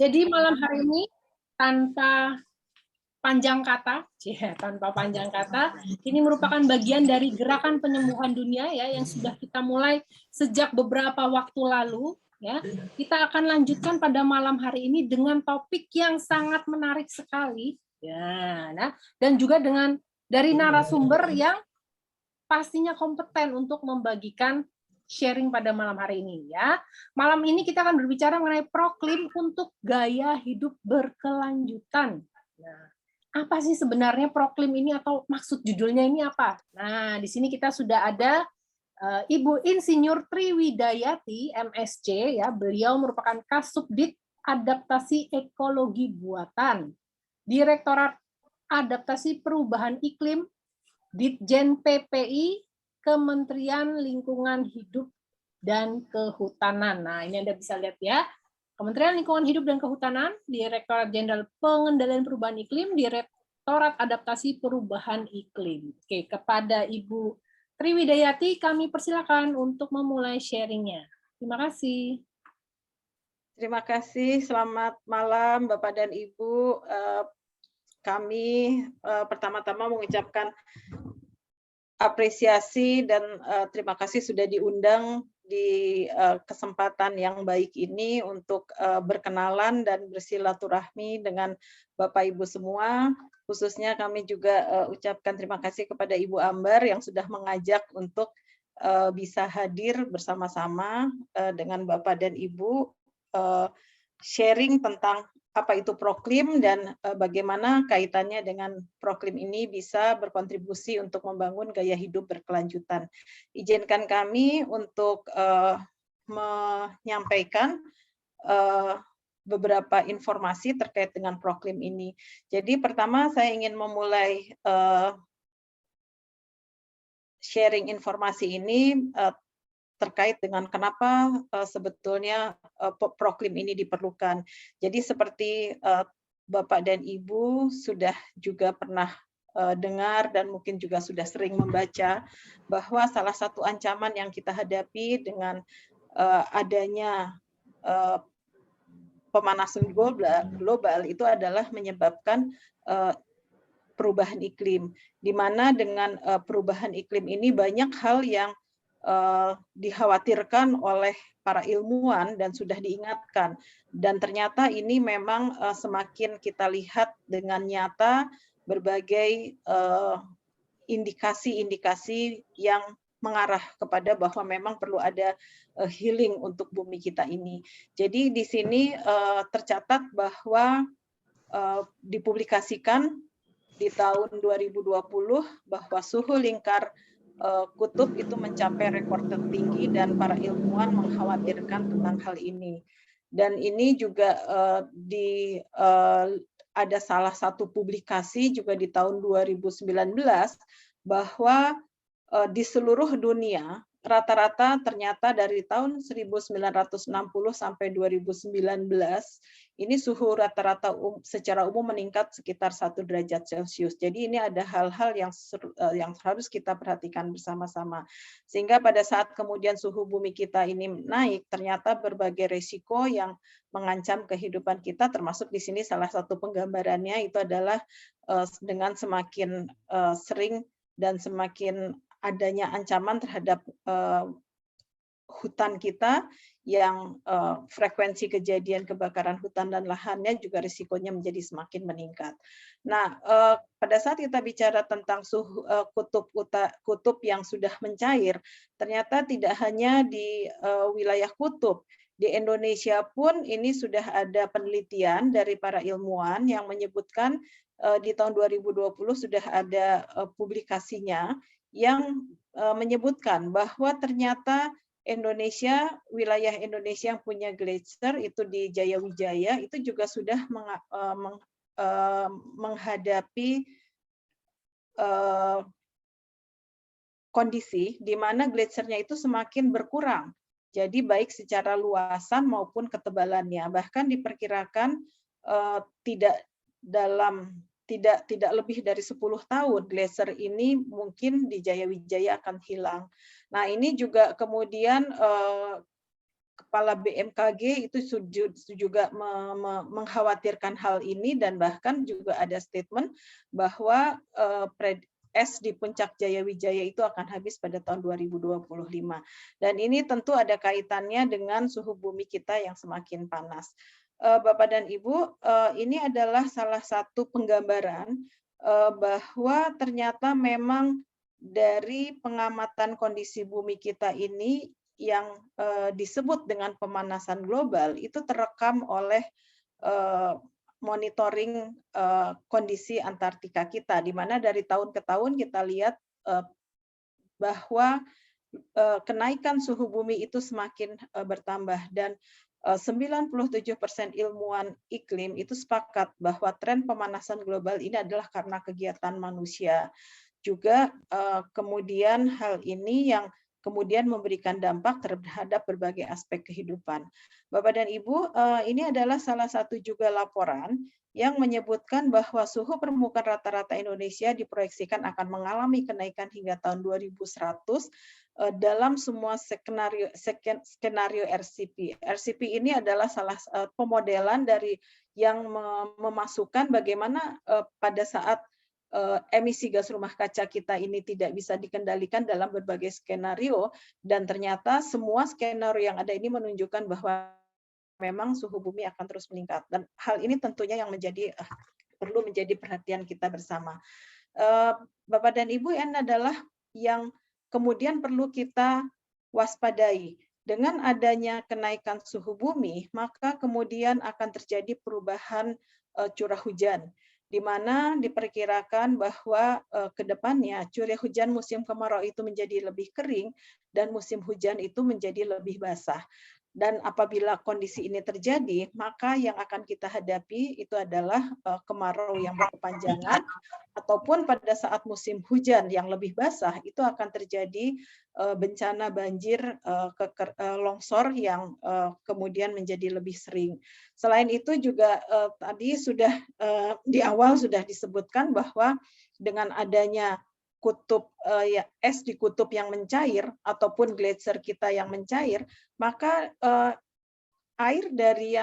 Jadi malam hari ini tanpa panjang kata, ini merupakan bagian dari gerakan penyembuhan dunia ya yang sudah kita mulai sejak beberapa waktu lalu ya. Kita akan lanjutkan pada malam hari ini dengan topik yang sangat menarik sekali ya, nah, dan juga dengan dari narasumber yang pastinya kompeten untuk membagikan sharing pada malam hari ini ya. Malam ini kita akan berbicara mengenai proklim untuk gaya hidup berkelanjutan. Nah, apa sih sebenarnya proklim ini atau maksud judulnya ini apa? Nah, di sini kita sudah ada Ibu Insinyur Triwidayati, MSc ya. Beliau merupakan Kasubdit Adaptasi Ekologi Buatan, Direktorat Adaptasi Perubahan Iklim, Ditjen PPI, Kementerian Lingkungan Hidup dan Kehutanan. Nah, ini Anda bisa lihat ya. Kementerian Lingkungan Hidup dan Kehutanan, Direktorat Jenderal Pengendalian Perubahan Iklim, Direktorat Adaptasi Perubahan Iklim. Oke, kepada Ibu Triwidayati, kami persilakan untuk memulai sharingnya. Terima kasih. Terima kasih. Selamat malam, Bapak dan Ibu. Kami pertama-tama mengucapkan apresiasi dan terima kasih sudah diundang di kesempatan yang baik ini untuk berkenalan dan bersilaturahmi dengan Bapak Ibu semua. Khususnya kami juga ucapkan terima kasih kepada Ibu Ambar yang sudah mengajak untuk bisa hadir bersama-sama dengan Bapak dan Ibu sharing tentang apa itu proklim dan bagaimana kaitannya dengan proklim ini bisa berkontribusi untuk membangun gaya hidup berkelanjutan. Izinkan kami untuk menyampaikan beberapa informasi terkait dengan proklim ini. Jadi pertama saya ingin memulai sharing informasi ini terkait dengan kenapa sebetulnya proklim ini diperlukan. Jadi seperti Bapak dan Ibu sudah juga pernah dengar dan mungkin juga sudah sering membaca bahwa salah satu ancaman yang kita hadapi dengan adanya pemanasan global itu adalah menyebabkan perubahan iklim, di mana dengan perubahan iklim ini banyak hal yang dikhawatirkan oleh para ilmuwan dan sudah diingatkan, dan ternyata ini memang semakin kita lihat dengan nyata berbagai indikasi-indikasi yang mengarah kepada bahwa memang perlu ada healing untuk bumi kita ini. Jadi di sini tercatat bahwa dipublikasikan di tahun 2020 bahwa suhu lingkar kutub itu mencapai rekor tertinggi dan para ilmuwan mengkhawatirkan tentang hal ini. Dan ini juga ada salah satu publikasi juga di tahun 2019 bahwa di seluruh dunia rata-rata ternyata dari tahun 1960 sampai 2019 ini suhu rata-rata secara umum meningkat sekitar 1 derajat Celcius. Jadi ini ada hal-hal yang harus kita perhatikan bersama-sama. Sehingga pada saat kemudian suhu bumi kita ini naik, ternyata berbagai resiko yang mengancam kehidupan kita, termasuk di sini salah satu penggambarannya itu adalah dengan semakin sering dan semakin adanya ancaman terhadap hutan kita yang frekuensi kejadian kebakaran hutan dan lahannya juga risikonya menjadi semakin meningkat. Nah, pada saat kita bicara tentang suhu kutub yang sudah mencair, ternyata tidak hanya di wilayah kutub. Di Indonesia pun ini sudah ada penelitian dari para ilmuwan yang menyebutkan di tahun 2020 sudah ada publikasinya yang menyebutkan bahwa ternyata Indonesia, wilayah Indonesia yang punya glacier itu di Jayawijaya itu juga sudah menghadapi kondisi di mana gletsiernya itu semakin berkurang. Jadi baik secara luasan maupun ketebalannya. Bahkan diperkirakan tidak lebih dari 10 tahun glacier ini mungkin di Jayawijaya akan hilang. Nah, ini juga kemudian Kepala BMKG itu juga mengkhawatirkan hal ini, dan bahkan juga ada statement bahwa es di Puncak Jayawijaya itu akan habis pada tahun 2025. Dan ini tentu ada kaitannya dengan suhu bumi kita yang semakin panas. Bapak dan Ibu, ini adalah salah satu penggambaran bahwa ternyata memang dari pengamatan kondisi bumi kita ini yang disebut dengan pemanasan global itu terekam oleh monitoring kondisi Antartika kita, di mana dari tahun ke tahun kita lihat bahwa kenaikan suhu bumi itu semakin bertambah, dan 97% ilmuwan iklim itu sepakat bahwa tren pemanasan global ini adalah karena kegiatan manusia. Juga kemudian hal ini yang kemudian memberikan dampak terhadap berbagai aspek kehidupan. Bapak dan Ibu, ini adalah salah satu juga laporan yang menyebutkan bahwa suhu permukaan rata-rata Indonesia diproyeksikan akan mengalami kenaikan hingga tahun 2100 dalam semua skenario RCP. RCP ini adalah salah pemodelan dari yang memasukkan bagaimana pada saat emisi gas rumah kaca kita ini tidak bisa dikendalikan dalam berbagai skenario, dan ternyata semua skenario yang ada ini menunjukkan bahwa memang suhu bumi akan terus meningkat, dan hal ini tentunya yang perlu menjadi perhatian kita bersama. Bapak dan Ibu, ini adalah yang kemudian perlu kita waspadai. Dengan adanya kenaikan suhu bumi, maka kemudian akan terjadi perubahan curah hujan, di mana diperkirakan bahwa ke depannya curah hujan musim kemarau itu menjadi lebih kering dan musim hujan itu menjadi lebih basah. Dan apabila kondisi ini terjadi, maka yang akan kita hadapi itu adalah kemarau yang berkepanjangan, ataupun pada saat musim hujan yang lebih basah itu akan terjadi bencana banjir, longsor yang kemudian menjadi lebih sering. Selain itu juga tadi sudah di awal sudah disebutkan bahwa dengan adanya kutub es di kutub yang mencair ataupun gletser kita yang mencair, maka air dari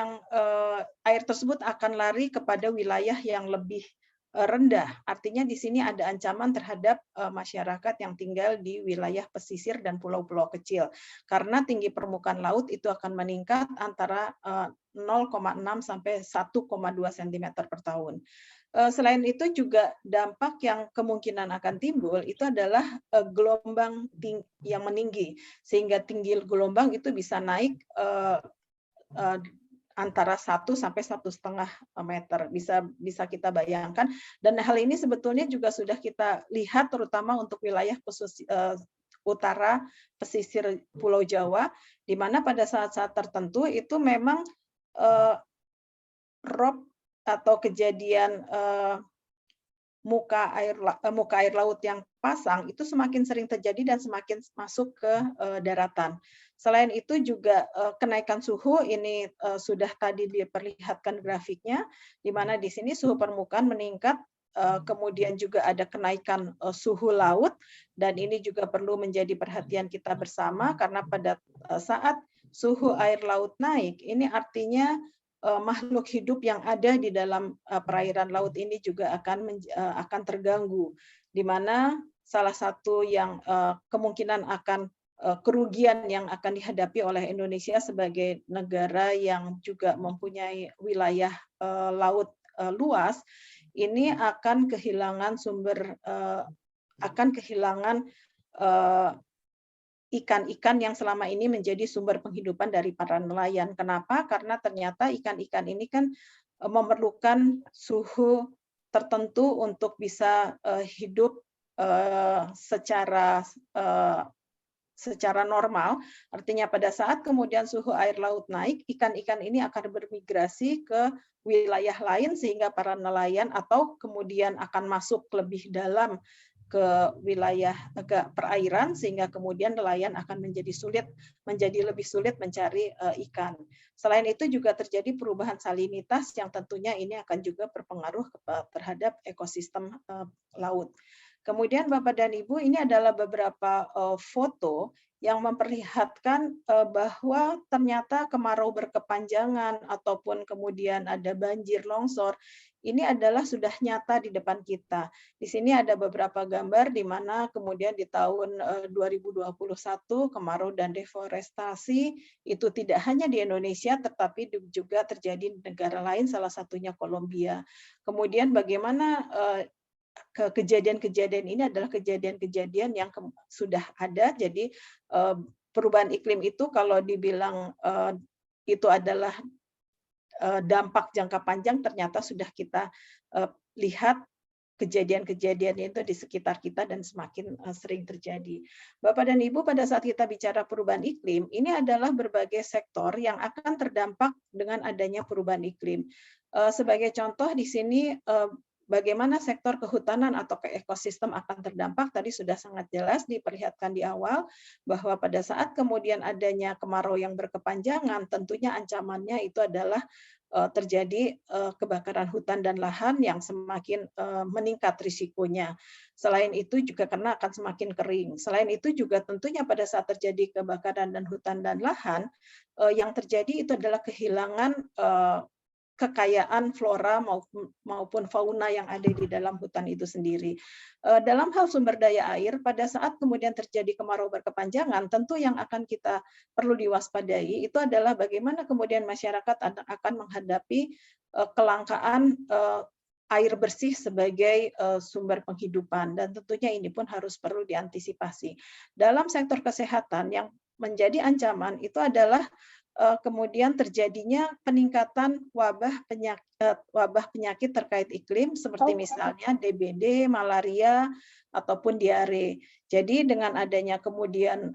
air tersebut akan lari kepada wilayah yang lebih rendah. Artinya di sini ada ancaman terhadap masyarakat yang tinggal di wilayah pesisir dan pulau-pulau kecil, karena tinggi permukaan laut itu akan meningkat antara 0,6 sampai 1,2 cm per tahun. Selain itu juga dampak yang kemungkinan akan timbul itu adalah gelombang yang meninggi, sehingga tinggi gelombang itu bisa naik antara 1 sampai 1,5 meter, bisa kita bayangkan. Dan hal ini sebetulnya juga sudah kita lihat terutama untuk wilayah utara pesisir Pulau Jawa, di mana pada saat-saat tertentu itu memang rob atau kejadian muka air laut yang pasang itu semakin sering terjadi dan semakin masuk ke daratan. Selain itu juga kenaikan suhu ini sudah tadi diperlihatkan grafiknya, di mana di sini suhu permukaan meningkat, kemudian juga ada kenaikan suhu laut, dan ini juga perlu menjadi perhatian kita bersama, karena pada saat suhu air laut naik, ini artinya makhluk hidup yang ada di dalam perairan laut ini juga akan terganggu, di mana salah satu yang kemungkinan akan kerugian yang akan dihadapi oleh Indonesia sebagai negara yang juga mempunyai wilayah laut luas, ini akan kehilangan ikan-ikan yang selama ini menjadi sumber penghidupan dari para nelayan. Kenapa? Karena ternyata ikan-ikan ini kan memerlukan suhu tertentu untuk bisa hidup secara normal. Artinya pada saat kemudian suhu air laut naik, ikan-ikan ini akan bermigrasi ke wilayah lain, sehingga para nelayan atau kemudian akan masuk lebih dalam ke wilayah perairan, sehingga kemudian nelayan akan menjadi lebih sulit mencari ikan. Selain itu juga terjadi perubahan salinitas yang tentunya ini akan juga berpengaruh terhadap ekosistem laut. Kemudian Bapak dan Ibu, ini adalah beberapa foto yang memperlihatkan bahwa ternyata kemarau berkepanjangan ataupun kemudian ada banjir, longsor, ini adalah sudah nyata di depan kita. Di sini ada beberapa gambar di mana kemudian di tahun 2021 kemarau dan deforestasi itu tidak hanya di Indonesia tetapi juga terjadi di negara lain, salah satunya Kolombia. Kemudian bagaimana kejadian-kejadian ini adalah kejadian-kejadian yang sudah ada. Jadi perubahan iklim itu kalau dibilang itu adalah dampak jangka panjang, ternyata sudah kita lihat kejadian-kejadian itu di sekitar kita dan semakin sering terjadi. Bapak dan Ibu, pada saat kita bicara perubahan iklim, ini adalah berbagai sektor yang akan terdampak dengan adanya perubahan iklim. Sebagai contoh di sini bagaimana sektor kehutanan atau ekosistem akan terdampak, tadi sudah sangat jelas diperlihatkan di awal, bahwa pada saat kemudian adanya kemarau yang berkepanjangan, tentunya ancamannya itu adalah terjadi kebakaran hutan dan lahan yang semakin meningkat risikonya. Selain itu juga karena akan semakin kering. Selain itu juga tentunya pada saat terjadi kebakaran dan hutan dan lahan, yang terjadi itu adalah kehilangan kekayaan flora maupun fauna yang ada di dalam hutan itu sendiri. Dalam hal sumber daya air, pada saat kemudian terjadi kemarau berkepanjangan, tentu yang akan kita perlu diwaspadai itu adalah bagaimana kemudian masyarakat akan menghadapi kelangkaan air bersih sebagai sumber penghidupan, dan tentunya ini pun harus perlu diantisipasi. Dalam sektor kesehatan yang menjadi ancaman itu adalah kemudian terjadinya peningkatan wabah penyakit terkait iklim seperti misalnya DBD, malaria, ataupun diare. Jadi dengan adanya kemudian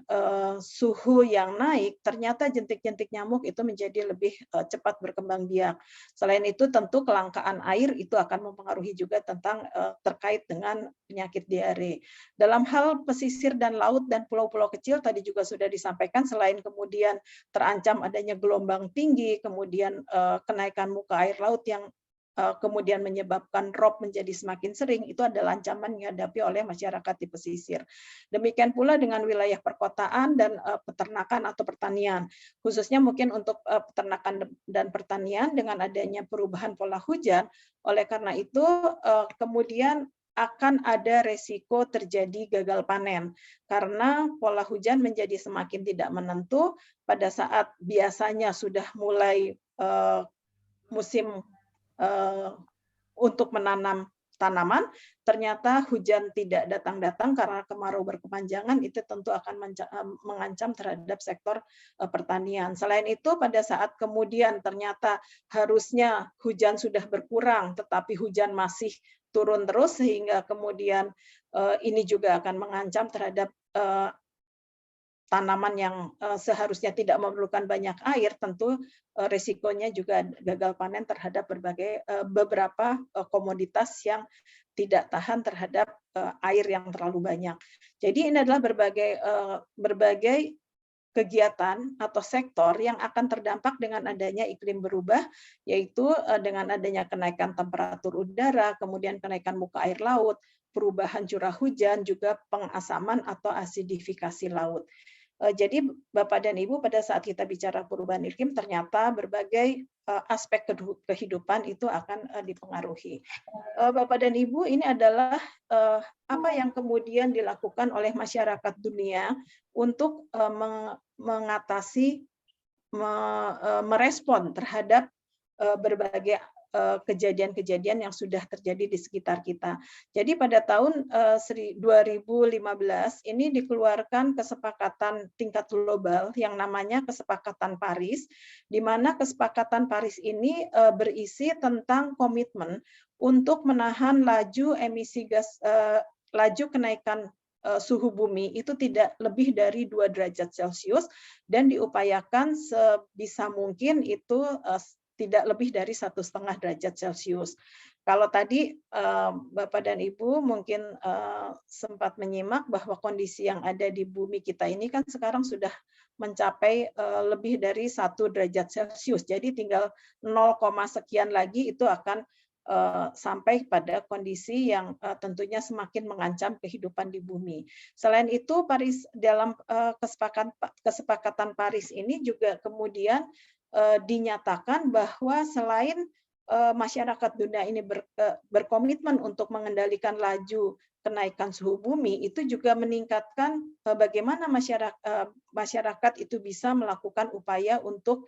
suhu yang naik, ternyata jentik-jentik nyamuk itu menjadi lebih cepat berkembang biak. Selain itu tentu kelangkaan air itu akan mempengaruhi juga tentang terkait dengan penyakit diare. Dalam hal pesisir dan laut dan pulau-pulau kecil tadi juga sudah disampaikan, selain kemudian terancam adanya gelombang tinggi, kemudian kenaikan muka air laut yang kemudian menyebabkan rob menjadi semakin sering, itu adalah ancaman yang dihadapi oleh masyarakat di pesisir. Demikian pula dengan wilayah perkotaan dan peternakan atau pertanian, khususnya mungkin untuk peternakan dan pertanian dengan adanya perubahan pola hujan. Oleh karena itu kemudian akan ada resiko terjadi gagal panen karena pola hujan menjadi semakin tidak menentu. Pada saat biasanya sudah mulai musim untuk menanam tanaman, ternyata hujan tidak datang-datang karena kemarau berkepanjangan, itu tentu akan mengancam terhadap sektor pertanian. Selain itu, pada saat kemudian ternyata harusnya hujan sudah berkurang, tetapi hujan masih turun terus, sehingga kemudian ini juga akan mengancam terhadap tanaman yang seharusnya tidak memerlukan banyak air, tentu risikonya juga gagal panen terhadap beberapa komoditas yang tidak tahan terhadap air yang terlalu banyak. Jadi ini adalah berbagai kegiatan atau sektor yang akan terdampak dengan adanya iklim berubah, yaitu dengan adanya kenaikan temperatur udara, kemudian kenaikan muka air laut, perubahan curah hujan, juga pengasaman atau asidifikasi laut. Jadi Bapak dan Ibu, pada saat kita bicara perubahan iklim, ternyata berbagai aspek kehidupan itu akan dipengaruhi. Bapak dan Ibu, ini adalah apa yang kemudian dilakukan oleh masyarakat dunia untuk mengatasi, merespon terhadap berbagai kejadian-kejadian yang sudah terjadi di sekitar kita. Jadi pada tahun 2015 ini dikeluarkan kesepakatan tingkat global yang namanya Kesepakatan Paris, di mana Kesepakatan Paris ini berisi tentang komitmen untuk menahan laju emisi gas, laju kenaikan suhu bumi itu tidak lebih dari 2 derajat Celcius, dan diupayakan sebisa mungkin itu tidak lebih dari 1,5 derajat Celcius. Kalau tadi Bapak dan Ibu mungkin sempat menyimak bahwa kondisi yang ada di bumi kita ini kan sekarang sudah mencapai lebih dari 1 derajat Celcius. Jadi tinggal 0, sekian lagi itu akan sampai pada kondisi yang tentunya semakin mengancam kehidupan di bumi. Selain itu, dalam kesepakatan Paris ini juga kemudian dinyatakan bahwa selain masyarakat dunia ini berkomitmen untuk mengendalikan laju kenaikan suhu bumi, itu juga meningkatkan bagaimana masyarakat itu bisa melakukan upaya untuk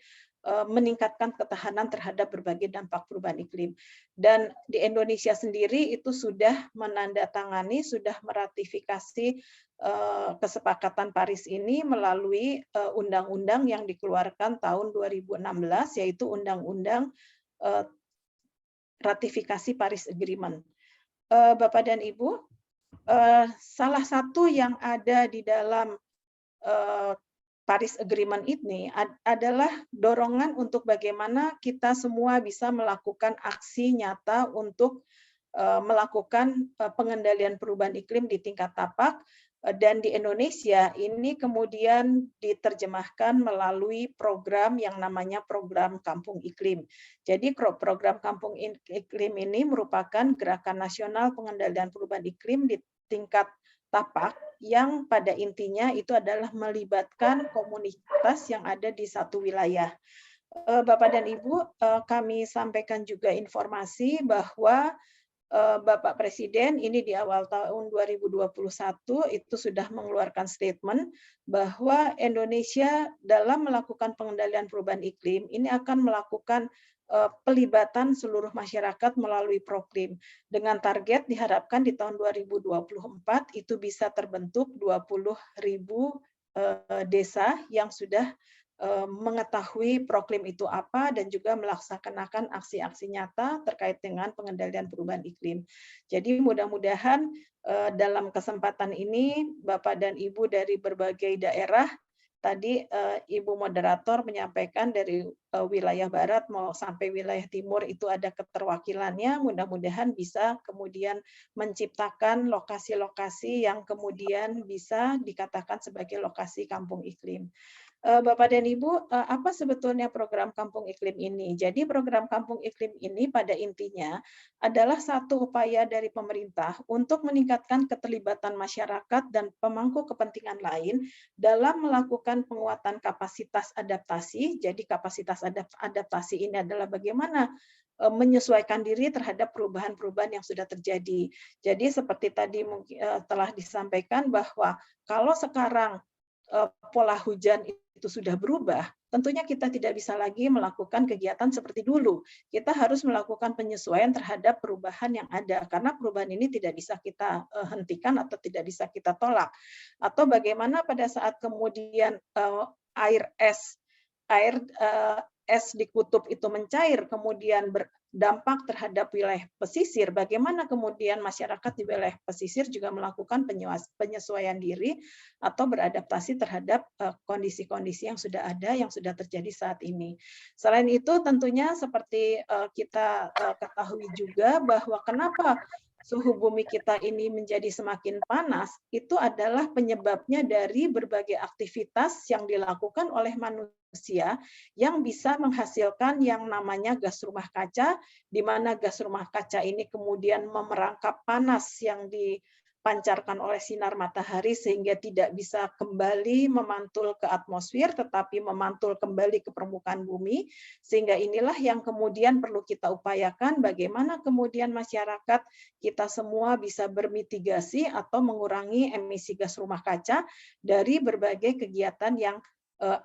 meningkatkan ketahanan terhadap berbagai dampak perubahan iklim. Dan di Indonesia sendiri itu sudah menandatangani, sudah meratifikasi kesepakatan Paris ini melalui undang-undang yang dikeluarkan tahun 2016, yaitu Undang-Undang Ratifikasi Paris Agreement. Bapak dan Ibu, salah satu yang ada di dalam Paris Agreement ini adalah dorongan untuk bagaimana kita semua bisa melakukan aksi nyata untuk melakukan pengendalian perubahan iklim di tingkat tapak, dan di Indonesia ini kemudian diterjemahkan melalui program yang namanya Program Kampung Iklim. Jadi program Kampung Iklim ini merupakan gerakan nasional pengendalian perubahan iklim di tingkat tapak yang pada intinya itu adalah melibatkan komunitas yang ada di satu wilayah. Bapak dan Ibu, kami sampaikan juga informasi bahwa Bapak Presiden ini di awal tahun 2021 itu sudah mengeluarkan statement bahwa Indonesia dalam melakukan pengendalian perubahan iklim ini akan melakukan pelibatan seluruh masyarakat melalui Proklim dengan target diharapkan di tahun 2024 itu bisa terbentuk 20.000 desa yang sudah mengetahui Proklim itu apa dan juga melaksanakan aksi-aksi nyata terkait dengan pengendalian perubahan iklim. Jadi mudah-mudahan dalam kesempatan ini Bapak dan Ibu dari berbagai daerah, tadi Ibu moderator menyampaikan dari wilayah barat mau sampai wilayah timur itu ada keterwakilannya, mudah-mudahan bisa kemudian menciptakan lokasi-lokasi yang kemudian bisa dikatakan sebagai lokasi kampung iklim. Bapak dan Ibu, apa sebetulnya program Kampung Iklim ini? Jadi program Kampung Iklim ini pada intinya adalah satu upaya dari pemerintah untuk meningkatkan keterlibatan masyarakat dan pemangku kepentingan lain dalam melakukan penguatan kapasitas adaptasi. Jadi kapasitas adaptasi ini adalah bagaimana menyesuaikan diri terhadap perubahan-perubahan yang sudah terjadi. Jadi seperti tadi telah disampaikan bahwa kalau sekarang pola hujan itu sudah berubah, tentunya kita tidak bisa lagi melakukan kegiatan seperti dulu. Kita harus melakukan penyesuaian terhadap perubahan yang ada, karena perubahan ini tidak bisa kita hentikan atau tidak bisa kita tolak. Atau bagaimana pada saat kemudian air es di kutub itu mencair, kemudian berdampak terhadap wilayah pesisir, bagaimana kemudian masyarakat di wilayah pesisir juga melakukan penyesuaian diri atau beradaptasi terhadap kondisi-kondisi yang sudah ada, yang sudah terjadi saat ini. Selain itu tentunya seperti kita ketahui juga bahwa kenapa suhu bumi kita ini menjadi semakin panas, itu adalah penyebabnya dari berbagai aktivitas yang dilakukan oleh manusia yang bisa menghasilkan yang namanya gas rumah kaca, di mana gas rumah kaca ini kemudian memerangkap panas yang dipancarkan oleh sinar matahari sehingga tidak bisa kembali memantul ke atmosfer, tetapi memantul kembali ke permukaan bumi. Sehingga inilah yang kemudian perlu kita upayakan, bagaimana kemudian masyarakat kita semua bisa bermitigasi atau mengurangi emisi gas rumah kaca dari berbagai kegiatan yang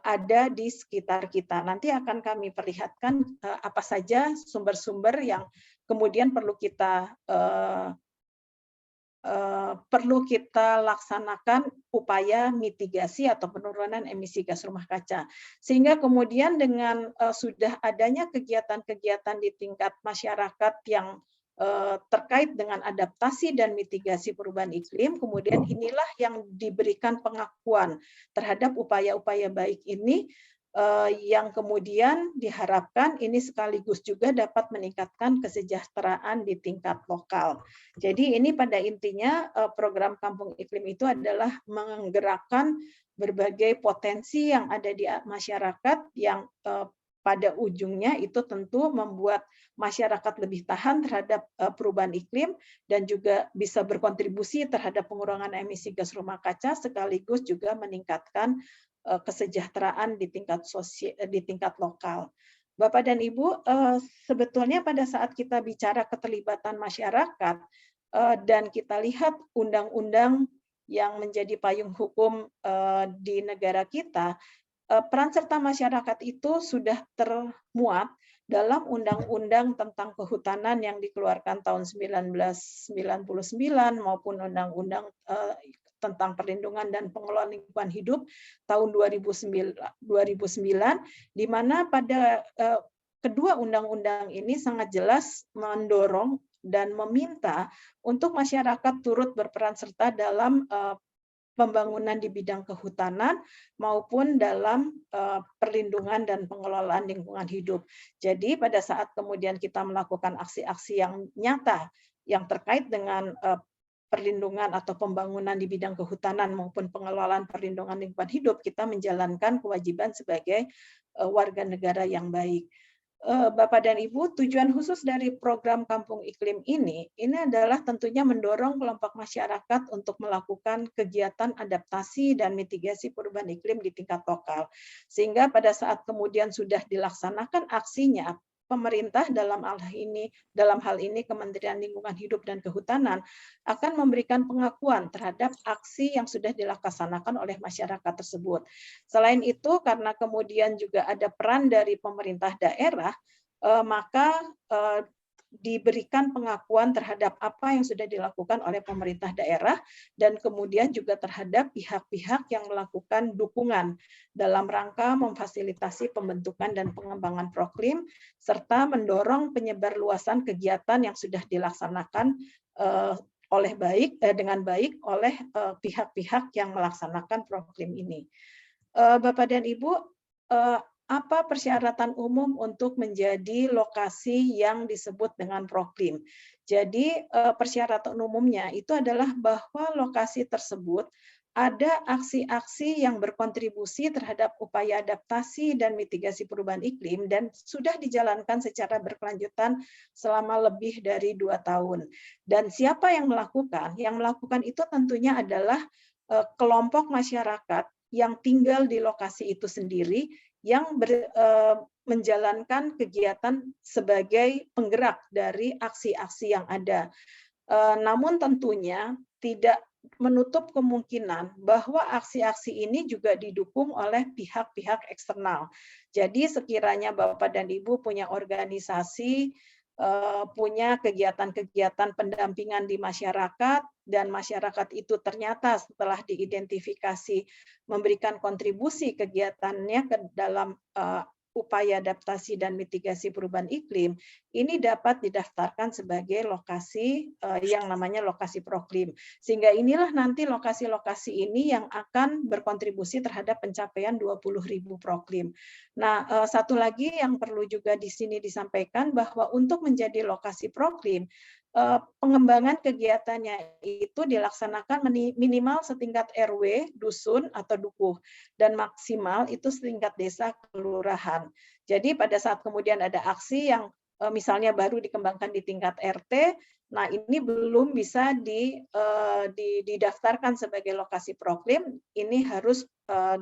ada di sekitar kita. Nanti akan kami perlihatkan apa saja sumber-sumber yang kemudian perlu kita laksanakan upaya mitigasi atau penurunan emisi gas rumah kaca. Sehingga kemudian dengan sudah adanya kegiatan-kegiatan di tingkat masyarakat yang terkait dengan adaptasi dan mitigasi perubahan iklim, kemudian inilah yang diberikan pengakuan terhadap upaya-upaya baik ini, yang kemudian diharapkan ini sekaligus juga dapat meningkatkan kesejahteraan di tingkat lokal. Jadi ini pada intinya program Kampung Iklim itu adalah menggerakkan berbagai potensi yang ada di masyarakat yang pada ujungnya itu tentu membuat masyarakat lebih tahan terhadap perubahan iklim dan juga bisa berkontribusi terhadap pengurangan emisi gas rumah kaca, sekaligus juga meningkatkan kesejahteraan di tingkat lokal. Bapak dan Ibu, sebetulnya pada saat kita bicara keterlibatan masyarakat dan kita lihat undang-undang yang menjadi payung hukum di negara kita, peran serta masyarakat itu sudah termuat dalam Undang-Undang tentang Kehutanan yang dikeluarkan tahun 1999 maupun Undang-Undang tentang Perlindungan dan Pengelolaan Lingkungan Hidup tahun 2009, di mana pada kedua undang-undang ini sangat jelas mendorong dan meminta untuk masyarakat turut berperan serta dalam pembangunan di bidang kehutanan maupun dalam perlindungan dan pengelolaan lingkungan hidup. Jadi pada saat kemudian kita melakukan aksi-aksi yang nyata yang terkait dengan perlindungan atau pembangunan di bidang kehutanan maupun pengelolaan perlindungan lingkungan hidup, kita menjalankan kewajiban sebagai warga negara yang baik. Bapak dan Ibu, tujuan khusus dari program Kampung Iklim ini adalah tentunya mendorong kelompok masyarakat untuk melakukan kegiatan adaptasi dan mitigasi perubahan iklim di tingkat lokal. Sehingga pada saat kemudian sudah dilaksanakan aksinya, pemerintah dalam hal ini Kementerian Lingkungan Hidup dan Kehutanan akan memberikan pengakuan terhadap aksi yang sudah dilaksanakan oleh masyarakat tersebut. Selain itu, karena kemudian juga ada peran dari pemerintah daerah, maka diberikan pengakuan terhadap apa yang sudah dilakukan oleh pemerintah daerah dan kemudian juga terhadap pihak-pihak yang melakukan dukungan dalam rangka memfasilitasi pembentukan dan pengembangan Proklim serta mendorong penyebarluasan kegiatan yang sudah dilaksanakan dengan baik oleh pihak-pihak yang melaksanakan Proklim ini. Bapak dan Ibu, apa persyaratan umum untuk menjadi lokasi yang disebut dengan Proklim? Jadi persyaratan umumnya itu adalah bahwa lokasi tersebut ada aksi-aksi yang berkontribusi terhadap upaya adaptasi dan mitigasi perubahan iklim dan sudah dijalankan secara berkelanjutan selama lebih dari 2 tahun. Dan siapa yang melakukan? Yang melakukan itu tentunya adalah kelompok masyarakat yang tinggal di lokasi itu sendiri, yang menjalankan kegiatan sebagai penggerak dari aksi-aksi yang ada. Namun tentunya tidak menutup kemungkinan bahwa aksi-aksi ini juga didukung oleh pihak-pihak eksternal. Jadi sekiranya Bapak dan Ibu punya organisasi, punya kegiatan-kegiatan pendampingan di masyarakat, dan masyarakat itu ternyata setelah diidentifikasi memberikan kontribusi kegiatannya ke dalam upaya adaptasi dan mitigasi perubahan iklim, ini dapat didaftarkan sebagai lokasi yang namanya lokasi Proklim. Sehingga inilah nanti lokasi-lokasi ini yang akan berkontribusi terhadap pencapaian 20.000 Proklim. Nah, satu lagi yang perlu juga di sini disampaikan bahwa untuk menjadi lokasi Proklim, pengembangan kegiatannya itu dilaksanakan minimal setingkat RW, dusun, atau dukuh, dan maksimal itu setingkat desa kelurahan. Jadi pada saat kemudian ada aksi yang misalnya baru dikembangkan di tingkat RT, nah ini belum bisa didaftarkan sebagai lokasi Proklim, ini harus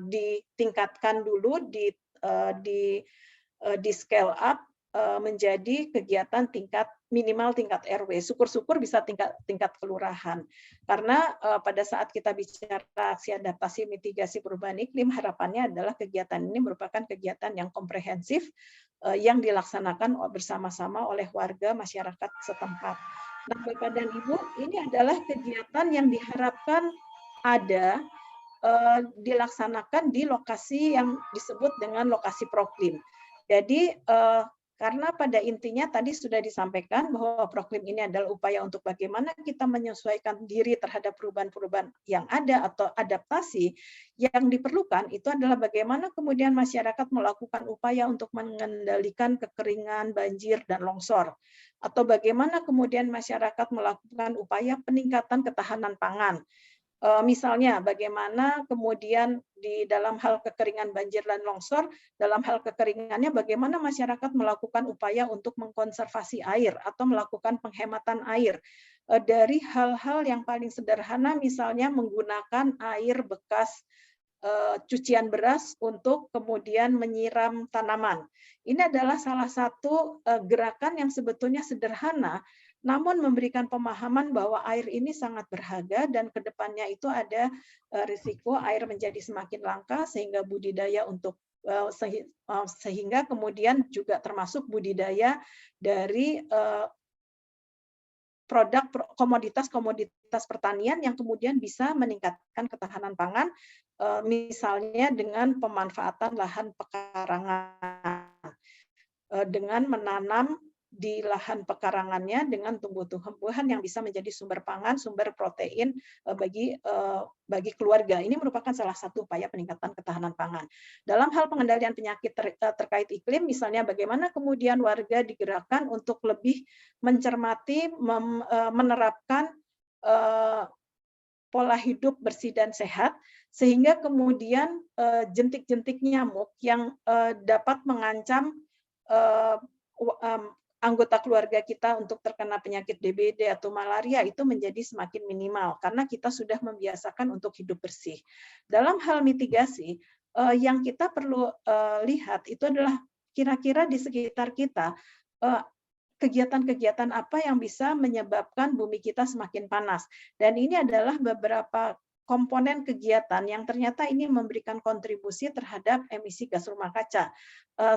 ditingkatkan dulu, di scale up menjadi kegiatan minimal tingkat RW. Syukur-syukur bisa tingkat kelurahan. Karena pada saat kita bicara aksi adaptasi mitigasi perubahan iklim, harapannya adalah kegiatan ini merupakan kegiatan yang komprehensif yang dilaksanakan bersama-sama oleh warga masyarakat setempat. Nah, Bapak dan Ibu, ini adalah kegiatan yang diharapkan ada dilaksanakan di lokasi yang disebut dengan lokasi Proklim. Jadi karena pada intinya tadi sudah disampaikan bahwa Proklim ini adalah upaya untuk bagaimana kita menyesuaikan diri terhadap perubahan-perubahan yang ada atau adaptasi, yang diperlukan itu adalah bagaimana kemudian masyarakat melakukan upaya untuk mengendalikan kekeringan, banjir, dan longsor. Atau bagaimana kemudian masyarakat melakukan upaya peningkatan ketahanan pangan. Misalnya bagaimana kemudian di dalam hal kekeringan banjir dan longsor, dalam hal kekeringannya bagaimana masyarakat melakukan upaya untuk mengkonservasi air atau melakukan penghematan air. Dari hal-hal yang paling sederhana misalnya menggunakan air bekas cucian beras untuk kemudian menyiram tanaman. Ini adalah salah satu gerakan yang sebetulnya sederhana, namun memberikan pemahaman bahwa air ini sangat berharga dan ke depannya itu ada risiko air menjadi semakin langka sehingga budidaya untuk sehingga kemudian juga termasuk budidaya dari produk komoditas pertanian yang kemudian bisa meningkatkan ketahanan pangan, misalnya dengan pemanfaatan lahan pekarangan, dengan menanam di lahan pekarangannya dengan tumbuh-tumbuhan yang bisa menjadi sumber pangan, sumber protein bagi keluarga. Ini merupakan salah satu upaya peningkatan ketahanan pangan. Dalam hal pengendalian penyakit terkait iklim, misalnya bagaimana kemudian warga digerakkan untuk lebih mencermati, menerapkan pola hidup bersih dan sehat, sehingga kemudian jentik-jentik nyamuk yang dapat mengancam anggota keluarga kita untuk terkena penyakit DBD atau malaria itu menjadi semakin minimal karena kita sudah membiasakan untuk hidup bersih. Dalam hal mitigasi, yang kita perlu lihat itu adalah kira-kira di sekitar kita kegiatan-kegiatan apa yang bisa menyebabkan bumi kita semakin panas. Dan ini adalah beberapa komponen kegiatan yang ternyata ini memberikan kontribusi terhadap emisi gas rumah kaca.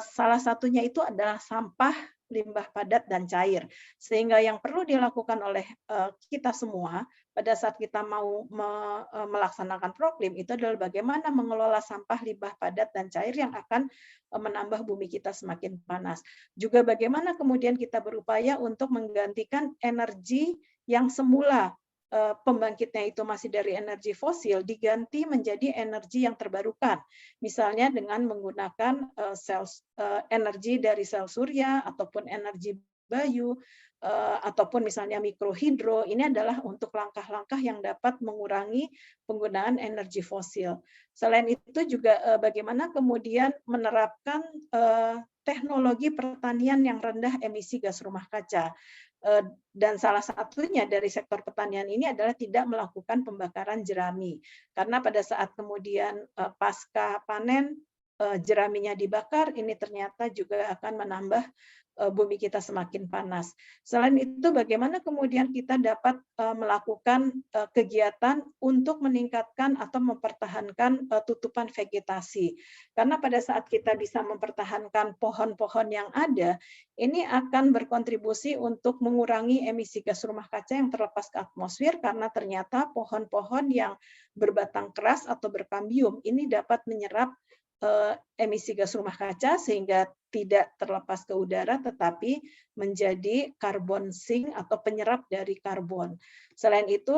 Salah satunya itu adalah sampah, limbah padat, dan cair. Sehingga yang perlu dilakukan oleh kita semua pada saat kita mau melaksanakan proklim itu adalah bagaimana mengelola sampah, limbah padat, dan cair yang akan menambah bumi kita semakin panas. Juga bagaimana kemudian kita berupaya untuk menggantikan energi yang semula pembangkitnya itu masih dari energi fosil diganti menjadi energi yang terbarukan. Misalnya dengan menggunakan energi dari sel surya ataupun energi bayu ataupun misalnya mikrohidro. Ini adalah untuk langkah-langkah yang dapat mengurangi penggunaan energi fosil. Selain itu juga bagaimana kemudian menerapkan teknologi pertanian yang rendah emisi gas rumah kaca. Dan salah satunya dari sektor pertanian ini adalah tidak melakukan pembakaran jerami. Karena pada saat kemudian pasca panen jeraminya dibakar, ini ternyata juga akan menambah bumi kita semakin panas. Selain itu, bagaimana kemudian kita dapat melakukan kegiatan untuk meningkatkan atau mempertahankan tutupan vegetasi. Karena pada saat kita bisa mempertahankan pohon-pohon yang ada, ini akan berkontribusi untuk mengurangi emisi gas rumah kaca yang terlepas ke atmosfer, karena ternyata pohon-pohon yang berbatang keras atau berkambium ini dapat menyerap emisi gas rumah kaca sehingga tidak terlepas ke udara tetapi menjadi karbon sink atau penyerap dari karbon. Selain itu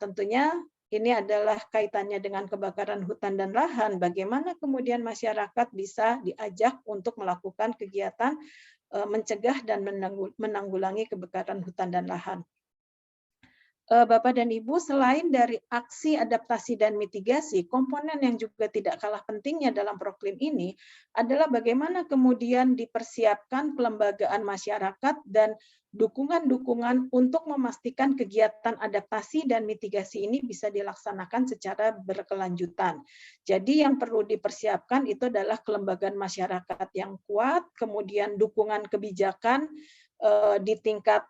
tentunya ini adalah kaitannya dengan kebakaran hutan dan lahan. Bagaimana kemudian masyarakat bisa diajak untuk melakukan kegiatan mencegah dan menanggulangi kebakaran hutan dan lahan. Bapak dan Ibu, selain dari aksi adaptasi dan mitigasi, komponen yang juga tidak kalah pentingnya dalam proklim ini adalah bagaimana kemudian dipersiapkan pelembagaan masyarakat dan dukungan-dukungan untuk memastikan kegiatan adaptasi dan mitigasi ini bisa dilaksanakan secara berkelanjutan. Jadi yang perlu dipersiapkan itu adalah kelembagaan masyarakat yang kuat, kemudian dukungan kebijakan di tingkat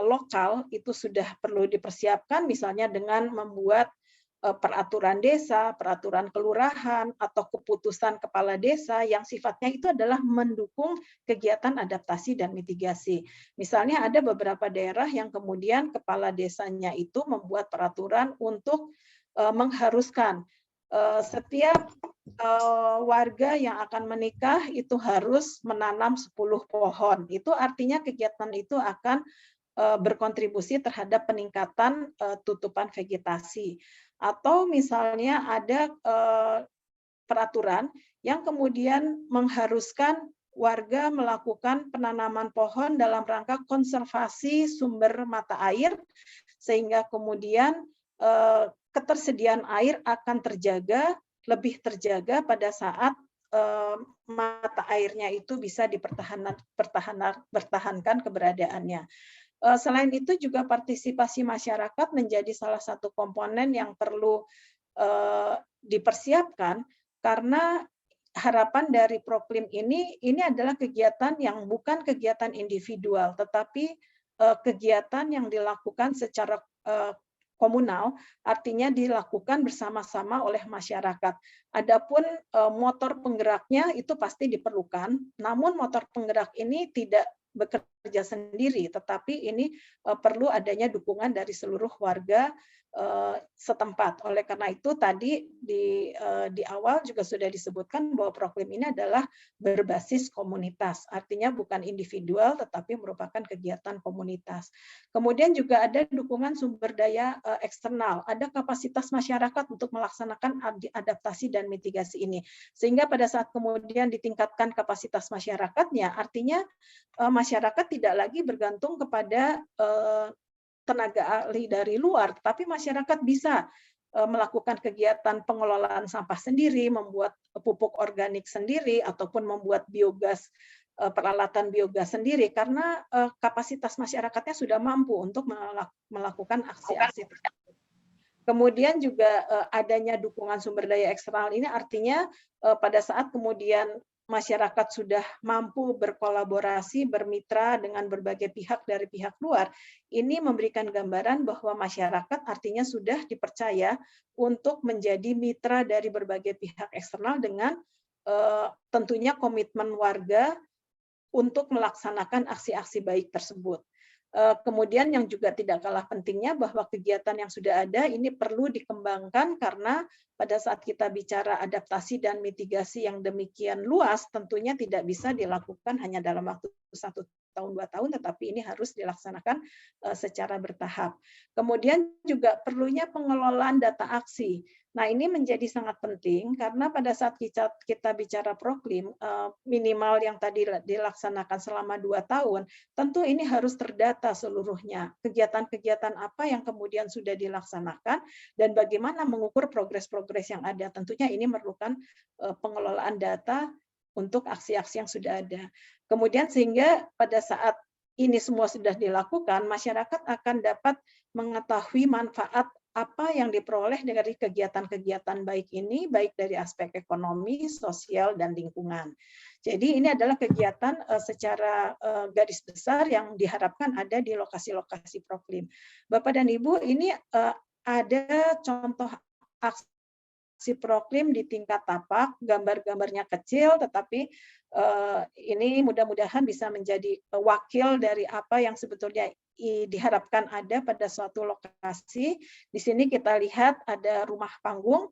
lokal itu sudah perlu dipersiapkan, misalnya dengan membuat peraturan desa, peraturan kelurahan, atau keputusan kepala desa yang sifatnya itu adalah mendukung kegiatan adaptasi dan mitigasi. Misalnya ada beberapa daerah yang kemudian kepala desanya itu membuat peraturan untuk mengharuskan setiap warga yang akan menikah itu harus menanam 10 pohon. Itu artinya kegiatan itu akan berkontribusi terhadap peningkatan tutupan vegetasi. Atau misalnya ada peraturan yang kemudian mengharuskan warga melakukan penanaman pohon dalam rangka konservasi sumber mata air, sehingga kemudian ketersediaan air akan lebih terjaga pada saat mata airnya itu bisa dipertahankan keberadaannya. Selain itu juga partisipasi masyarakat menjadi salah satu komponen yang perlu dipersiapkan, karena harapan dari Proklim ini adalah kegiatan yang bukan kegiatan individual, tetapi kegiatan yang dilakukan secara komunal, artinya dilakukan bersama-sama oleh masyarakat. Adapun motor penggeraknya itu pasti diperlukan, namun motor penggerak ini tidak bekerja sendiri, tetapi ini perlu adanya dukungan dari seluruh warga setempat. Oleh karena itu tadi di awal juga sudah disebutkan bahwa Proklim ini adalah berbasis komunitas, artinya bukan individual tetapi merupakan kegiatan komunitas. Kemudian juga ada dukungan sumber daya eksternal, ada kapasitas masyarakat untuk melaksanakan adaptasi dan mitigasi ini. Sehingga pada saat kemudian ditingkatkan kapasitas masyarakatnya, artinya masyarakat tidak lagi bergantung kepada tenaga ahli dari luar, tapi masyarakat bisa melakukan kegiatan pengelolaan sampah sendiri, membuat pupuk organik sendiri, ataupun membuat biogas, peralatan biogas sendiri, karena kapasitas masyarakatnya sudah mampu untuk melakukan aksi-aksi tersebut. Kemudian juga adanya dukungan sumber daya eksternal ini artinya pada saat kemudian masyarakat sudah mampu berkolaborasi, bermitra dengan berbagai pihak dari pihak luar, ini memberikan gambaran bahwa masyarakat artinya sudah dipercaya untuk menjadi mitra dari berbagai pihak eksternal dengan tentunya komitmen warga untuk melaksanakan aksi-aksi baik tersebut. Kemudian yang juga tidak kalah pentingnya bahwa kegiatan yang sudah ada ini perlu dikembangkan, karena pada saat kita bicara adaptasi dan mitigasi yang demikian luas, tentunya tidak bisa dilakukan hanya dalam waktu 1 tahun, 2 tahun, tetapi ini harus dilaksanakan secara bertahap. Kemudian juga perlunya pengelolaan data aksi. Nah, ini menjadi sangat penting karena pada saat kita bicara Proklim, minimal yang tadi dilaksanakan selama 2 tahun, tentu ini harus terdata seluruhnya. Kegiatan-kegiatan apa yang kemudian sudah dilaksanakan dan bagaimana mengukur progres-progres yang ada. Tentunya ini memerlukan pengelolaan data untuk aksi-aksi yang sudah ada. Kemudian sehingga pada saat ini semua sudah dilakukan, masyarakat akan dapat mengetahui manfaat apa yang diperoleh dari kegiatan-kegiatan baik ini, baik dari aspek ekonomi, sosial, dan lingkungan. Jadi ini adalah kegiatan secara garis besar yang diharapkan ada di lokasi-lokasi Proklim. Bapak dan Ibu, ini ada contoh aksi Proklim di tingkat tapak, gambar-gambarnya kecil, tetapi ini mudah-mudahan bisa menjadi wakil dari apa yang sebetulnya diharapkan ada pada suatu lokasi. Di sini kita lihat ada rumah panggung,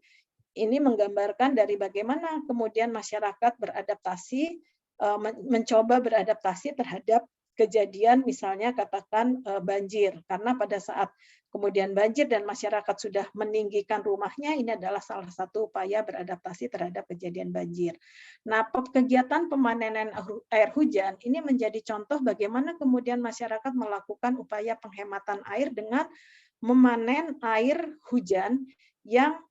ini menggambarkan dari bagaimana kemudian masyarakat beradaptasi, mencoba beradaptasi terhadap kejadian misalnya katakan banjir, karena pada saat kemudian banjir dan masyarakat sudah meninggikan rumahnya, ini adalah salah satu upaya beradaptasi terhadap kejadian banjir. Nah, kegiatan pemanenan air hujan ini menjadi contoh bagaimana kemudian masyarakat melakukan upaya penghematan air dengan memanen air hujan yang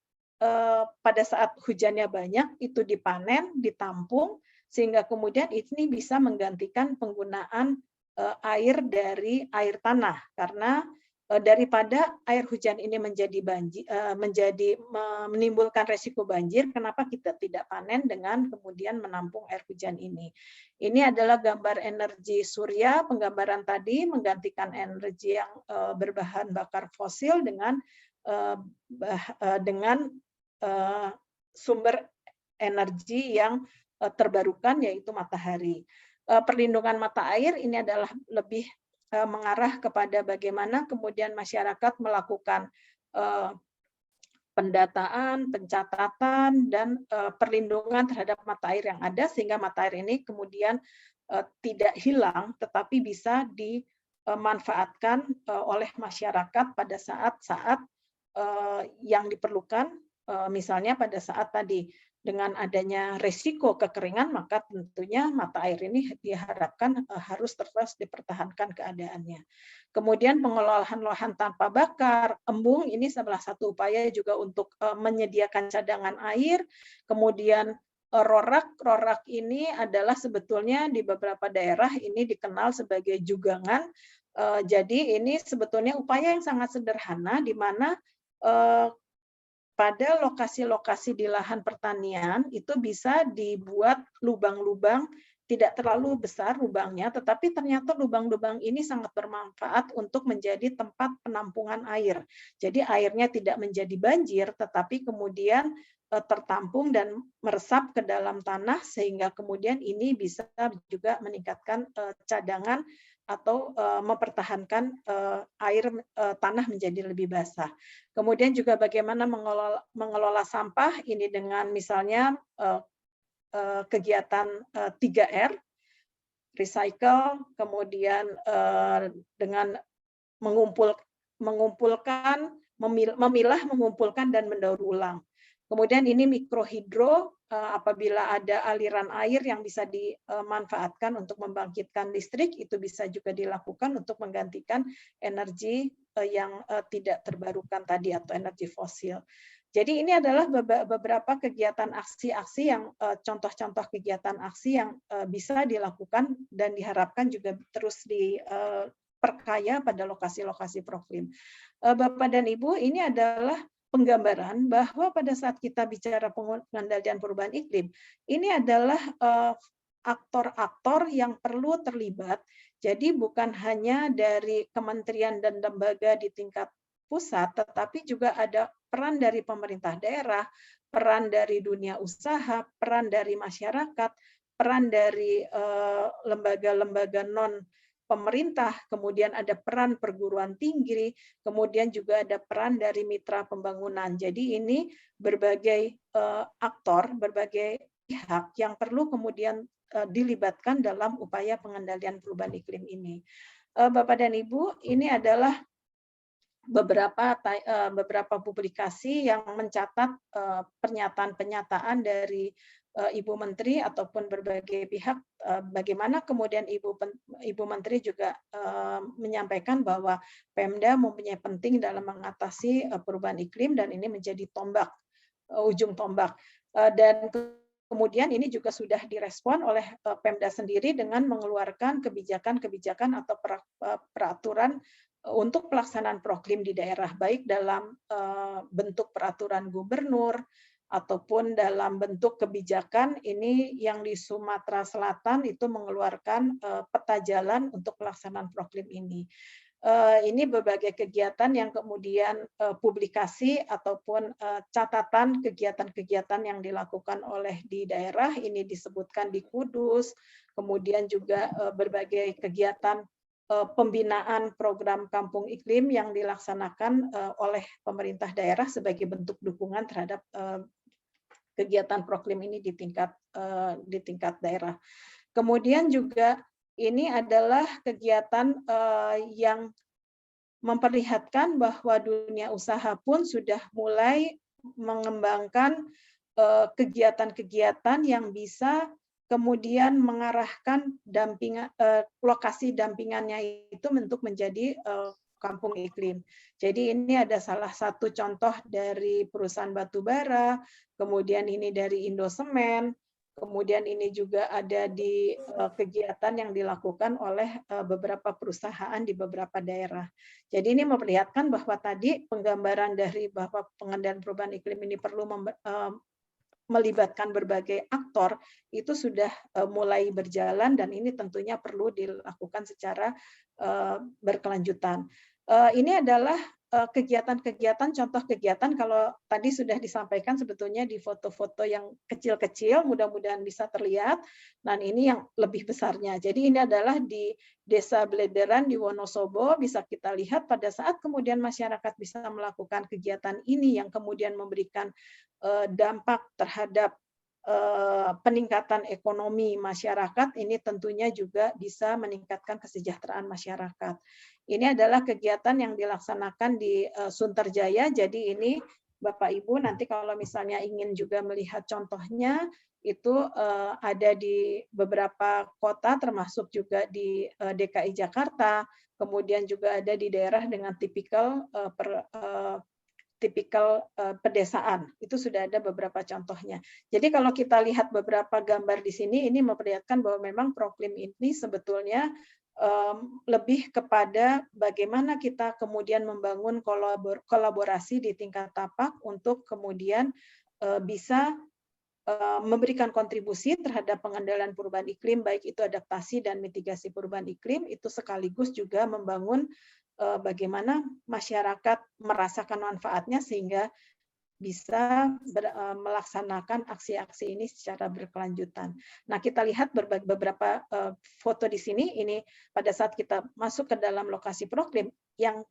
pada saat hujannya banyak itu dipanen, ditampung, sehingga kemudian ini bisa menggantikan penggunaan air dari air tanah, karena daripada air hujan ini menimbulkan resiko banjir, kenapa kita tidak panen dengan kemudian menampung air hujan ini. Ini adalah gambar energi surya, penggambaran tadi menggantikan energi yang berbahan bakar fosil dengan sumber energi yang terbarukan, yaitu matahari. Perlindungan mata air ini adalah lebih mengarah kepada bagaimana kemudian masyarakat melakukan pendataan, pencatatan, dan perlindungan terhadap mata air yang ada, sehingga mata air ini kemudian tidak hilang, tetapi bisa dimanfaatkan oleh masyarakat pada saat-saat yang diperlukan, misalnya pada saat tadi dengan adanya resiko kekeringan, maka tentunya mata air ini diharapkan harus terus dipertahankan keadaannya. Kemudian pengelolaan lahan tanpa bakar, embung, ini salah satu upaya juga untuk menyediakan cadangan air. Kemudian rorak ini adalah sebetulnya di beberapa daerah ini dikenal sebagai jugangan. Jadi ini sebetulnya upaya yang sangat sederhana, di mana pada lokasi-lokasi di lahan pertanian itu bisa dibuat lubang-lubang, tidak terlalu besar lubangnya, tetapi ternyata lubang-lubang ini sangat bermanfaat untuk menjadi tempat penampungan air. Jadi airnya tidak menjadi banjir, tetapi kemudian tertampung dan meresap ke dalam tanah, sehingga kemudian ini bisa juga meningkatkan cadangan atau mempertahankan air tanah menjadi lebih basah. Kemudian juga bagaimana mengelola sampah ini dengan misalnya kegiatan 3R, recycle, kemudian dengan mengumpulkan, memilah, mengumpulkan, dan mendaur ulang. Kemudian ini mikrohidro, apabila ada aliran air yang bisa dimanfaatkan untuk membangkitkan listrik, itu bisa juga dilakukan untuk menggantikan energi yang tidak terbarukan tadi atau energi fosil. Jadi ini adalah beberapa kegiatan aksi-aksi yang contoh-contoh kegiatan aksi yang bisa dilakukan dan diharapkan juga terus diperkaya pada lokasi-lokasi Proklim. Bapak dan Ibu, ini adalah penggambaran bahwa pada saat kita bicara pengendalian perubahan iklim, ini adalah aktor-aktor yang perlu terlibat. Jadi bukan hanya dari kementerian dan lembaga di tingkat pusat, tetapi juga ada peran dari pemerintah daerah, peran dari dunia usaha, peran dari masyarakat, peran dari lembaga-lembaga non pemerintah, kemudian ada peran perguruan tinggi, kemudian juga ada peran dari mitra pembangunan. Jadi ini berbagai aktor, berbagai pihak yang perlu kemudian dilibatkan dalam upaya pengendalian perubahan iklim ini. Bapak dan Ibu, ini adalah beberapa publikasi yang mencatat pernyataan-pernyataan dari Ibu Menteri ataupun berbagai pihak, bagaimana kemudian Ibu Menteri juga menyampaikan bahwa Pemda mempunyai penting dalam mengatasi perubahan iklim dan ini menjadi tombak, ujung tombak. Dan kemudian ini juga sudah direspon oleh Pemda sendiri dengan mengeluarkan kebijakan-kebijakan atau peraturan untuk pelaksanaan Proklim di daerah, baik dalam bentuk peraturan gubernur, ataupun dalam bentuk kebijakan. Ini yang di Sumatera Selatan itu mengeluarkan peta jalan untuk pelaksanaan Proklim ini. Ini berbagai kegiatan yang kemudian publikasi ataupun catatan kegiatan-kegiatan yang dilakukan oleh di daerah, ini disebutkan di Kudus, kemudian juga berbagai kegiatan pembinaan program kampung iklim yang dilaksanakan oleh pemerintah daerah sebagai bentuk dukungan terhadap kegiatan Proklim ini di tingkat daerah. Kemudian juga ini adalah kegiatan yang memperlihatkan bahwa dunia usaha pun sudah mulai mengembangkan kegiatan-kegiatan yang bisa kemudian mengarahkan lokasi dampingannya itu untuk menjadi kampung iklim. Jadi ini ada salah satu contoh dari perusahaan batubara, kemudian ini dari Indosemen, kemudian ini juga ada di kegiatan yang dilakukan oleh beberapa perusahaan di beberapa daerah. Jadi ini memperlihatkan bahwa tadi penggambaran dari bahwa pengendalian perubahan iklim ini perlu melibatkan berbagai aktor itu sudah mulai berjalan dan ini tentunya perlu dilakukan secara berkelanjutan. Ini adalah kegiatan-kegiatan, contoh kegiatan, kalau tadi sudah disampaikan sebetulnya di foto-foto yang kecil-kecil, mudah-mudahan bisa terlihat. Dan ini yang lebih besarnya. Jadi ini adalah di Desa Blederan di Wonosobo, bisa kita lihat pada saat kemudian masyarakat bisa melakukan kegiatan ini yang kemudian memberikan dampak terhadap peningkatan ekonomi masyarakat, ini tentunya juga bisa meningkatkan kesejahteraan masyarakat. Ini adalah kegiatan yang dilaksanakan di Sunterjaya, jadi ini Bapak Ibu nanti kalau misalnya ingin juga melihat contohnya itu ada di beberapa kota termasuk juga di DKI Jakarta, kemudian juga ada di daerah dengan tipikal pedesaan. Itu sudah ada beberapa contohnya. Jadi kalau kita lihat beberapa gambar di sini, ini memperlihatkan bahwa memang Proklim ini sebetulnya lebih kepada bagaimana kita kemudian membangun kolaborasi di tingkat tapak untuk kemudian bisa memberikan kontribusi terhadap pengendalian perubahan iklim, baik itu adaptasi dan mitigasi perubahan iklim, itu sekaligus juga membangun bagaimana masyarakat merasakan manfaatnya sehingga bisa melaksanakan aksi-aksi ini secara berkelanjutan. Nah, kita lihat beberapa foto di sini. Ini pada saat kita masuk ke dalam lokasi Proklim, yang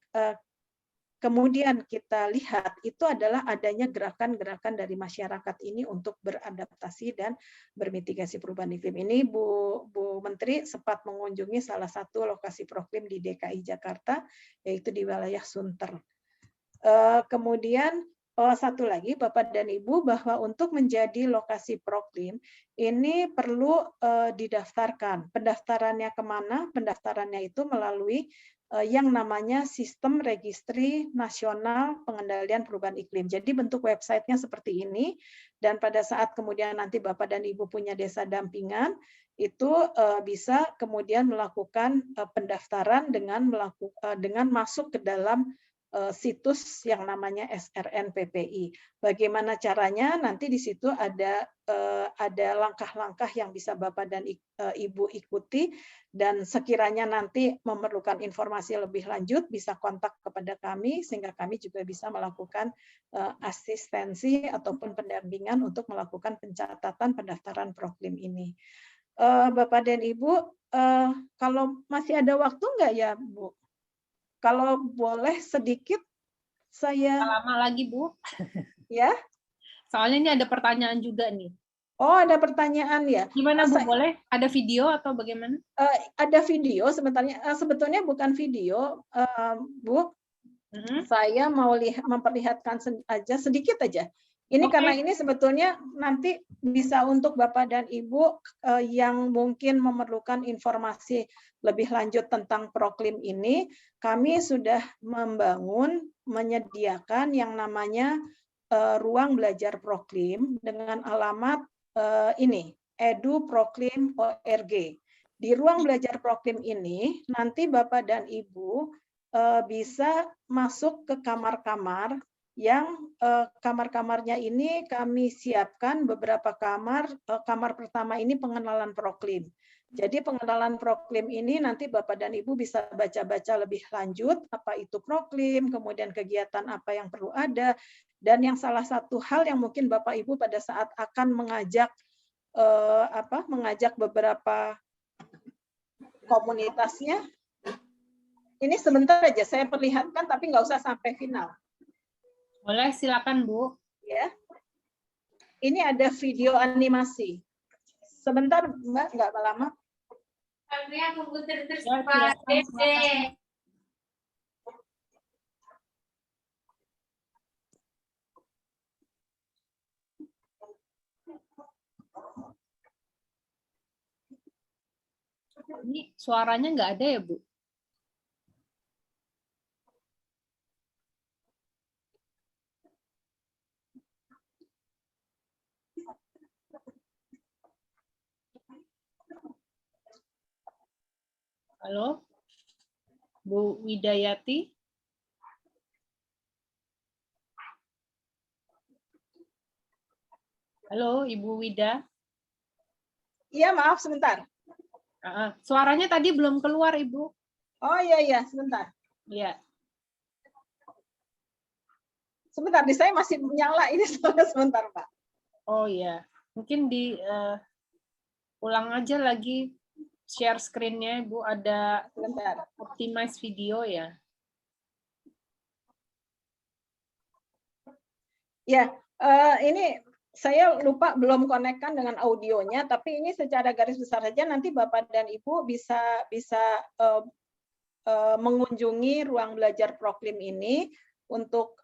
kemudian kita lihat itu adalah adanya gerakan-gerakan dari masyarakat ini untuk beradaptasi dan bermitigasi perubahan iklim. Ini Bu Menteri sempat mengunjungi salah satu lokasi Proklim di DKI Jakarta, yaitu di wilayah Sunter. Kemudian satu lagi Bapak dan Ibu, bahwa untuk menjadi lokasi Proklim ini perlu didaftarkan. Pendaftarannya kemana? Pendaftarannya itu melalui yang namanya Sistem Registri Nasional Pengendalian Perubahan Iklim. Jadi bentuk websitenya seperti ini, dan pada saat kemudian nanti Bapak dan Ibu punya desa dampingan, itu bisa kemudian melakukan pendaftaran dengan masuk ke dalam situs yang namanya SRN-PPI. Bagaimana caranya? Nanti di situ ada langkah-langkah yang bisa Bapak dan Ibu ikuti, dan sekiranya nanti memerlukan informasi lebih lanjut bisa kontak kepada kami sehingga kami juga bisa melakukan asistensi ataupun pendampingan untuk melakukan pencatatan pendaftaran Proklim ini. Bapak dan Ibu, kalau masih ada waktu nggak ya, Bu? Kalau boleh sedikit saya. Lama lagi, Bu. Ya. Soalnya ini ada pertanyaan juga nih. Oh, ada pertanyaan ya. Gimana Bu, boleh? Ada video atau bagaimana? Ada video sebetulnya bukan video, Bu. Saya mau memperlihatkan aja sedikit aja. Ini karena ini sebetulnya nanti bisa untuk Bapak dan Ibu yang mungkin memerlukan informasi lebih lanjut tentang Proklim ini, kami sudah menyediakan yang namanya ruang belajar Proklim dengan alamat ini, edu.proklim.org. Di ruang belajar Proklim ini, nanti Bapak dan Ibu bisa masuk ke kamar-kamar yang kamar-kamarnya ini kami siapkan beberapa kamar. Kamar pertama ini pengenalan Proklim. Jadi pengenalan Proklim ini nanti Bapak dan Ibu bisa baca-baca lebih lanjut apa itu Proklim, kemudian kegiatan apa yang perlu ada, dan yang salah satu hal yang mungkin Bapak Ibu pada saat akan mengajak beberapa komunitasnya. Ini sebentar aja saya perlihatkan, tapi nggak usah sampai final. Boleh, silakan Bu. Ya, ini ada video animasi. Sebentar Mbak, nggak lama. Ini suaranya nggak ada ya Bu? Halo, Bu Widayati. Halo, Ibu Wida. Iya, maaf sebentar. Suaranya tadi belum keluar, Ibu. Oh iya, sebentar. Iya. Sebentar, di saya masih menyala ini sebentar, Pak. Oh iya, mungkin ulang aja lagi share screen-nya, Ibu. Ada sebentar. Optimize video ya. Ya, ini saya lupa belum konekkan dengan audionya, tapi ini secara garis besar saja nanti Bapak dan Ibu bisa mengunjungi ruang belajar Proklim ini untuk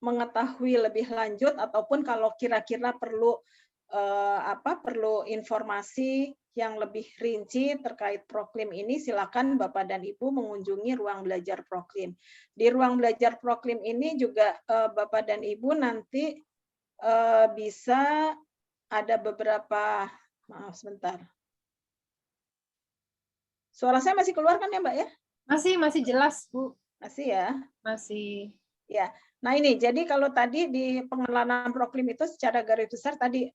mengetahui lebih lanjut ataupun kalau kira-kira perlu perlu informasi yang lebih rinci terkait Proklim ini, silakan Bapak dan Ibu mengunjungi ruang belajar Proklim. Di ruang belajar Proklim ini juga Bapak dan Ibu nanti bisa ada beberapa, maaf sebentar. Suara saya masih keluar kan ya Mbak ya? Masih jelas Bu. Masih ya? Masih. Ya. Nah ini, jadi kalau tadi di pengenalan Proklim itu secara garis besar tadi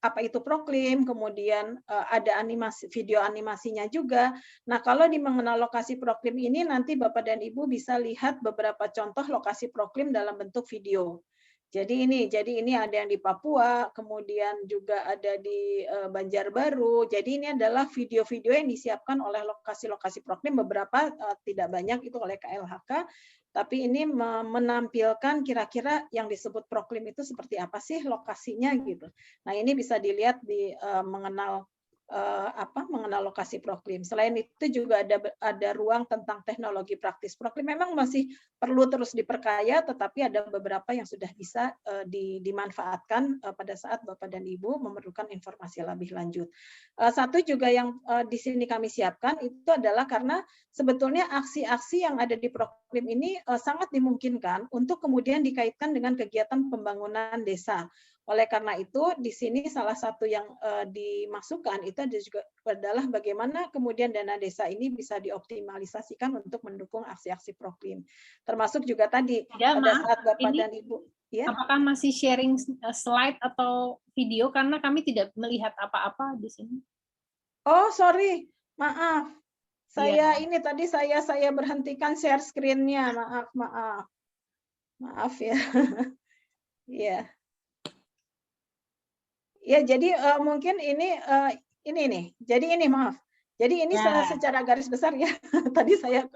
apa itu Proklim, kemudian ada animasi, video animasinya juga. Nah kalau di mengenal lokasi Proklim ini nanti Bapak dan Ibu bisa lihat beberapa contoh lokasi Proklim dalam bentuk video. Jadi ini ada yang di Papua, kemudian juga ada di Banjarbaru. Jadi ini adalah video-video yang disiapkan oleh lokasi-lokasi Proklim, beberapa tidak banyak itu oleh KLHK, tapi ini menampilkan kira-kira yang disebut Proklim itu seperti apa sih lokasinya gitu. Nah ini bisa dilihat di mengenal lokasi Proklim. Selain itu juga ada ruang tentang teknologi praktis Proklim. Memang masih perlu terus diperkaya, tetapi ada beberapa yang sudah bisa dimanfaatkan pada saat Bapak dan Ibu memerlukan informasi lebih lanjut. Satu juga yang di sini kami siapkan itu adalah karena sebetulnya aksi-aksi yang ada di Proklim ini sangat dimungkinkan untuk kemudian dikaitkan dengan kegiatan pembangunan desa. Oleh karena itu, di sini salah satu yang dimasukkan itu juga adalah bagaimana kemudian dana desa ini bisa dioptimalisasikan untuk mendukung aksi-aksi Proklim. Termasuk juga tadi Ya, pada saat Bapak dan Ibu. Ya? Apakah masih sharing slide atau video karena kami tidak melihat apa-apa di sini? Oh, sorry. Maaf. Saya ini tadi saya berhentikan share screen-nya. Maaf. Maaf ya. Iya. Ya, jadi mungkin ini nih. Jadi ini maaf. Jadi ini secara garis besar ya. Tadi saya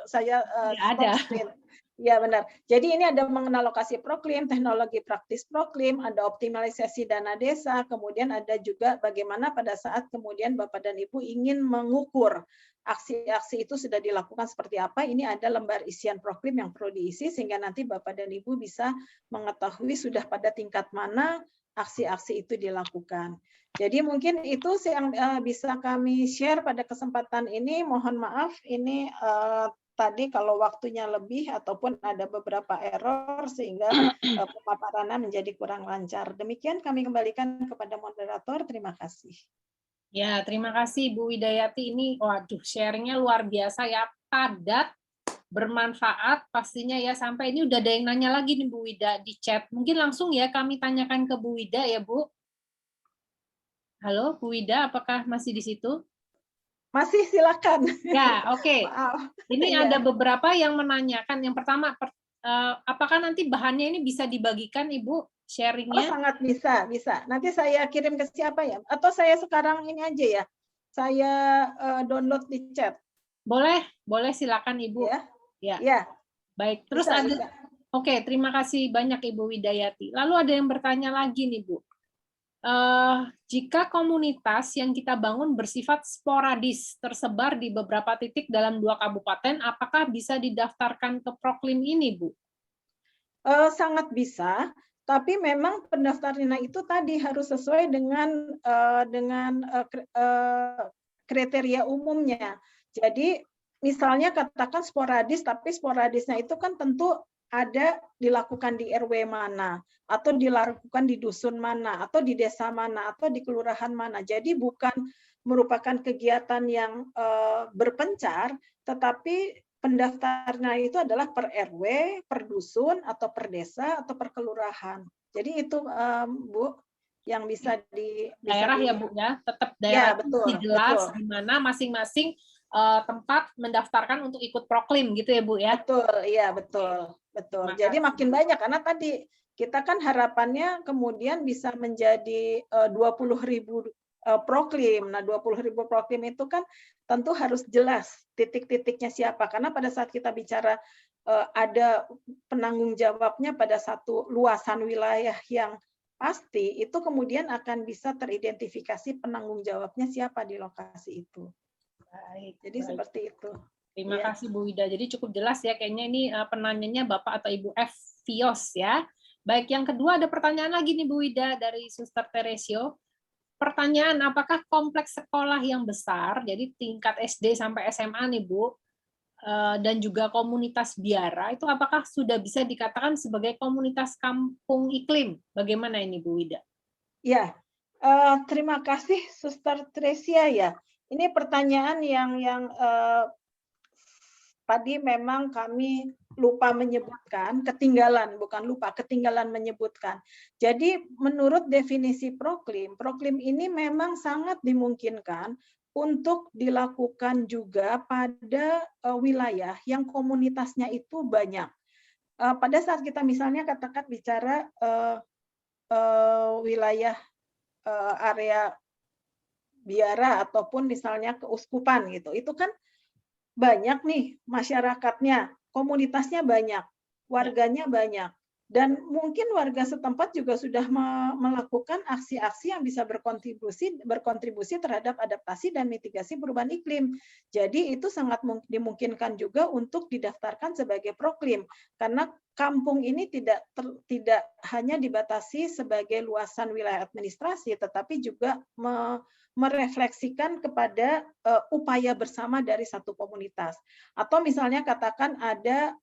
ada. screen. Ya benar. Jadi ini ada mengenal lokasi Proklim, teknologi praktis Proklim, ada optimalisasi dana desa, kemudian ada juga bagaimana pada saat kemudian Bapak dan Ibu ingin mengukur aksi-aksi itu sudah dilakukan seperti apa. Ini ada lembar isian Proklim yang perlu diisi sehingga nanti Bapak dan Ibu bisa mengetahui sudah pada tingkat mana aksi-aksi itu dilakukan. Jadi mungkin itu yang bisa kami share pada kesempatan ini. Mohon maaf ini tadi kalau waktunya lebih ataupun ada beberapa error sehingga pemaparannya menjadi kurang lancar. Demikian kami kembalikan kepada moderator. Terima kasih. Ya, terima kasih Bu Widayati. Ini waduh sharingnya luar biasa ya, padat, bermanfaat pastinya ya. Sampai ini udah ada yang nanya lagi nih Bu Wida di chat. Mungkin langsung ya kami tanyakan ke Bu Wida ya Bu. Halo Bu Wida, apakah masih di situ? Masih, silakan. Ya, oke. Ini ya. ada beberapa yang menanyakan. Yang pertama, apakah nanti bahannya ini bisa dibagikan Ibu sharingnya? Oh, sangat bisa. Nanti saya kirim ke siapa ya? Atau saya sekarang ini aja ya? Saya download di chat. Boleh silakan Ibu. Ya. Baik. Terus bisa. Oke, terima kasih banyak Ibu Widayati. Lalu ada yang bertanya lagi nih Bu. Jika komunitas yang kita bangun bersifat sporadis, tersebar di beberapa titik dalam 2 kabupaten, apakah bisa didaftarkan ke Proklim ini, Bu? Sangat bisa, tapi memang pendaftarannya itu tadi harus sesuai dengan kriteria umumnya. Jadi misalnya katakan sporadis, tapi sporadisnya itu kan tentu ada dilakukan di RW mana, atau dilakukan di dusun mana, atau di desa mana, atau di kelurahan mana. Jadi bukan merupakan kegiatan yang berpencar, tetapi pendaftarnya itu adalah per RW, per dusun, atau per desa, atau per kelurahan. Jadi itu Bu, yang bisa di daerah ya Bu ya, tetap daerah ya, betul, jelas di mana masing-masing tempat mendaftarkan untuk ikut Proklim gitu ya Bu ya. Betul, iya betul. Jadi makin banyak karena tadi kita kan harapannya kemudian bisa menjadi 20.000 Proklim. Nah, 20.000 Proklim itu kan tentu harus jelas titik-titiknya siapa. Karena pada saat kita bicara ada penanggung jawabnya pada satu luasan wilayah yang pasti, itu kemudian akan bisa teridentifikasi penanggung jawabnya siapa di lokasi itu. Baik. Jadi seperti itu. Terima kasih Bu Wida. Jadi cukup jelas ya kayaknya ini penanyanya Bapak atau Ibu F. Fios ya. Baik, yang kedua ada pertanyaan lagi nih Bu Wida dari Suster Teresio. Pertanyaan, apakah kompleks sekolah yang besar, jadi tingkat SD sampai SMA nih Bu, dan juga komunitas biara, itu apakah sudah bisa dikatakan sebagai komunitas kampung iklim? Bagaimana ini Bu Wida? Ya, terima kasih Suster Tresia ya. Ini pertanyaan yang tadi memang kami lupa menyebutkan, ketinggalan, bukan lupa, ketinggalan menyebutkan. Jadi menurut definisi proklim, proklim ini memang sangat dimungkinkan untuk dilakukan juga pada wilayah yang komunitasnya itu banyak. Pada saat kita misalnya katakan bicara wilayah area biara ataupun misalnya keuskupan gitu, itu kan banyak nih masyarakatnya, komunitasnya banyak, warganya banyak, dan mungkin warga setempat juga sudah melakukan aksi-aksi yang bisa berkontribusi terhadap adaptasi dan mitigasi perubahan iklim. Jadi itu sangat dimungkinkan juga untuk didaftarkan sebagai proklim, karena kampung ini tidak hanya dibatasi sebagai luasan wilayah administrasi, tetapi juga merefleksikan kepada upaya bersama dari satu komunitas. Atau misalnya katakan ada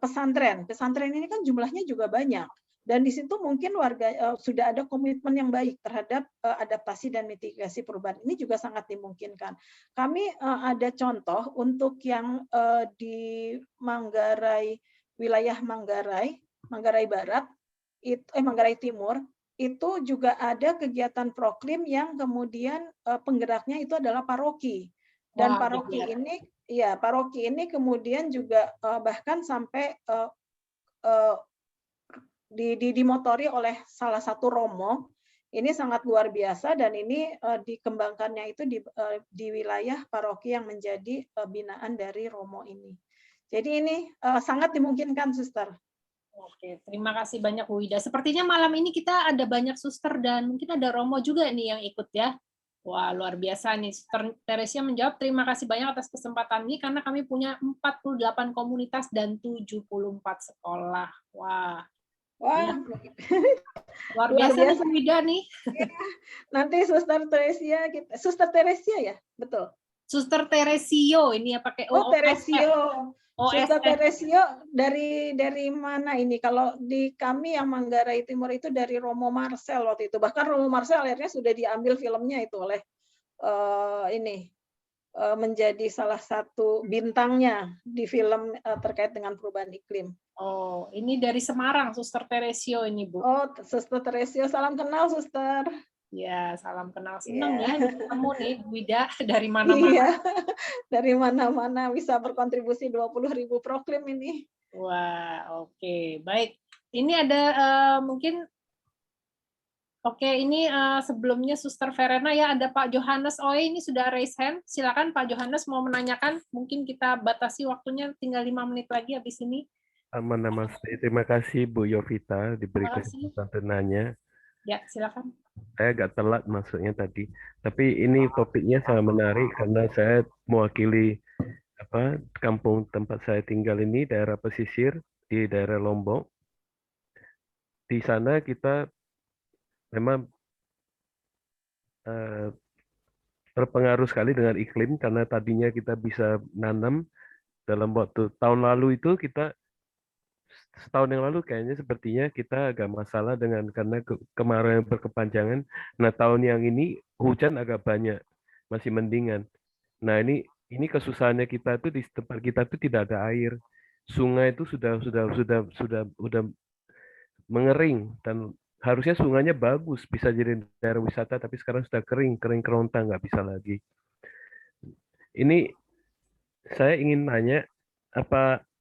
pesantren. Pesantren ini kan jumlahnya juga banyak. Dan di situ mungkin warga sudah ada komitmen yang baik terhadap adaptasi dan mitigasi perubahan. Ini juga sangat dimungkinkan. Kami ada contoh untuk yang di Manggarai, wilayah Manggarai Barat, Manggarai Timur, itu juga ada kegiatan proklim yang kemudian penggeraknya itu adalah paroki. Dan paroki ini kemudian juga bahkan sampai dimotori oleh salah satu romo. Ini sangat luar biasa dan ini dikembangkannya itu di wilayah paroki yang menjadi binaan dari romo ini. Jadi ini sangat dimungkinkan, Suster. Oke, terima kasih banyak Bu Wida. Sepertinya malam ini kita ada banyak suster dan mungkin ada romo juga nih yang ikut ya. Wah, luar biasa nih. Suster Teresia menjawab, terima kasih banyak atas kesempatan ini karena kami punya 48 komunitas dan 74 sekolah. Wah. Wah, luar biasa nih Bu Wida nih. Nanti Suster Teresia ya, betul. Suster Teresio ini ya pakai O. Teresio. Suster Teresio dari mana ini? Kalau di kami yang Manggarai Timur itu dari Romo Marcel waktu itu. Bahkan Romo Marcel akhirnya sudah diambil filmnya itu oleh menjadi salah satu bintangnya di film terkait dengan perubahan iklim. Oh, ini dari Semarang, Suster Teresio ini, Bu. Oh, Suster Teresio, salam kenal, Suster. Ya, salam kenal. Senang ya ketemu nih Bu Wida dari mana-mana. Iya, dari mana-mana bisa berkontribusi 20.000 proklim ini. Wah, oke. Baik. Ini ada mungkin ini sebelumnya Suster Verena ya, ada Pak Johannes Oe ini sudah raise hand. Silakan Pak Johannes mau menanyakan, mungkin kita batasi waktunya tinggal 5 menit lagi habis ini. Aman. Terima kasih Bu Yovita diberi kesempatan bertanya. Ya, silakan. Saya agak telat masuknya tadi, tapi ini topiknya sangat menarik karena saya mewakili kampung tempat saya tinggal ini, daerah pesisir di daerah Lombok. Di sana kita memang terpengaruh sekali dengan iklim karena tadinya kita bisa nanam dalam waktu tahun lalu itu setahun yang lalu kayaknya sepertinya kita agak masalah karena kemarau yang berkepanjangan. Nah, tahun yang ini hujan agak banyak, masih mendingan. Nah, ini kesusahannya kita tuh di tempat kita tuh tidak ada air. Sungai itu sudah mengering dan harusnya sungainya bagus, bisa jadi daerah wisata, tapi sekarang sudah kering kerontang, nggak bisa lagi. Ini saya ingin nanya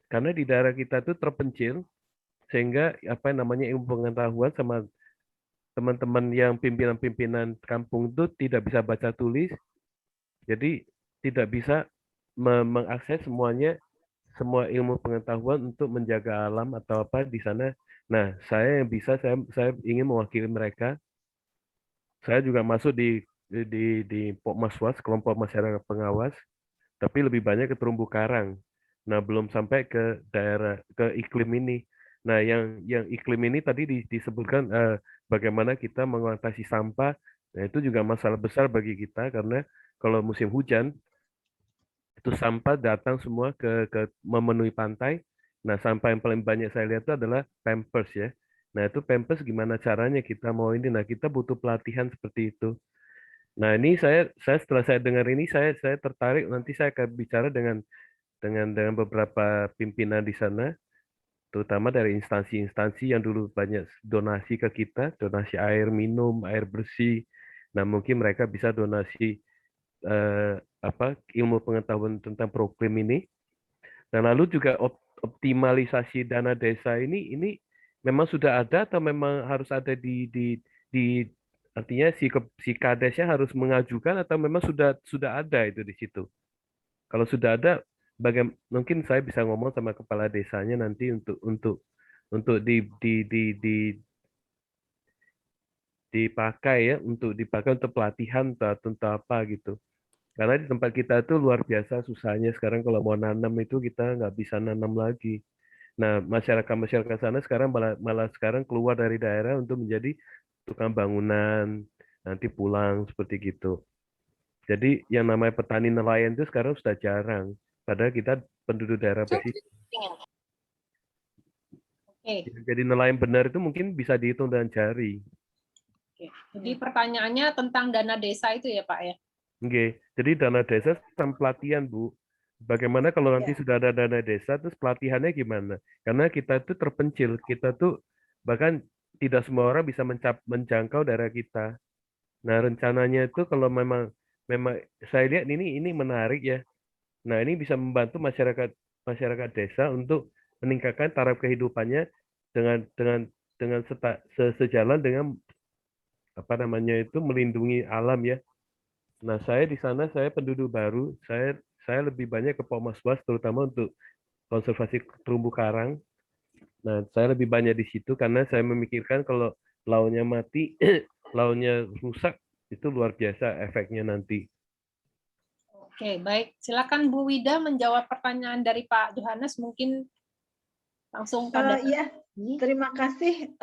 karena di daerah kita tuh terpencil, sehingga ilmu pengetahuan sama teman-teman yang pimpinan-pimpinan kampung itu tidak bisa baca tulis, jadi tidak bisa mengakses semua ilmu pengetahuan untuk menjaga alam atau apa di sana. Nah, saya ingin mewakili mereka. Saya juga masuk di Pokmaswas, kelompok masyarakat pengawas, tapi lebih banyak ke terumbu karang. Nah, belum sampai ke iklim ini. Nah, yang iklim ini tadi disebutkan bagaimana kita mengatasi sampah. Nah, itu juga masalah besar bagi kita karena kalau musim hujan itu sampah datang semua ke memenuhi pantai. Nah, sampah yang paling banyak saya lihat itu adalah Pampers ya. Nah, itu Pampers gimana caranya kita mau ini? Nah, kita butuh pelatihan seperti itu. Nah, ini saya setelah saya dengar ini saya tertarik, nanti saya akan bicara dengan beberapa pimpinan di sana, terutama dari instansi-instansi yang dulu banyak donasi ke kita, donasi air minum, air bersih. Nah, mungkin mereka bisa donasi ilmu pengetahuan tentang program ini. Dan lalu juga optimalisasi dana desa ini memang sudah ada atau memang harus ada di artinya si kadesnya harus mengajukan atau memang sudah ada itu di situ. Kalau sudah ada, mungkin saya bisa ngomong sama kepala desanya nanti untuk dipakai ya, dipakai untuk pelatihan atau apa gitu. Karena di tempat kita itu luar biasa susahnya sekarang kalau mau nanam itu kita nggak bisa nanam lagi. Nah, masyarakat sana sekarang malah sekarang keluar dari daerah untuk menjadi tukang bangunan, nanti pulang seperti gitu. Jadi yang namanya petani nelayan itu sekarang sudah jarang. Padahal kita penduduk daerah pesisir. Oke. Jadi nelayan benar itu mungkin bisa dihitung dengan jari. Oke. Jadi pertanyaannya tentang dana desa itu ya Pak ya? Oke. Jadi dana desa sama pelatihan Bu. Bagaimana kalau nanti sudah ada dana desa, terus pelatihannya gimana? Karena kita itu terpencil, kita tuh bahkan tidak semua orang bisa menjangkau daerah kita. Nah, rencananya itu kalau memang memang saya lihat ini menarik ya. Nah, ini bisa membantu masyarakat masyarakat desa untuk meningkatkan taraf kehidupannya dengan sejalan dengan apa namanya itu melindungi alam ya. Nah, saya di sana saya penduduk baru, saya lebih banyak ke Pokmaswas terutama untuk konservasi terumbu karang. Nah, saya lebih banyak di situ karena saya memikirkan kalau lautnya mati, lautnya rusak, itu luar biasa efeknya nanti. Oke, baik. Silakan Bu Wida menjawab pertanyaan dari Pak Johannes, mungkin langsung pada Ya, terima kasih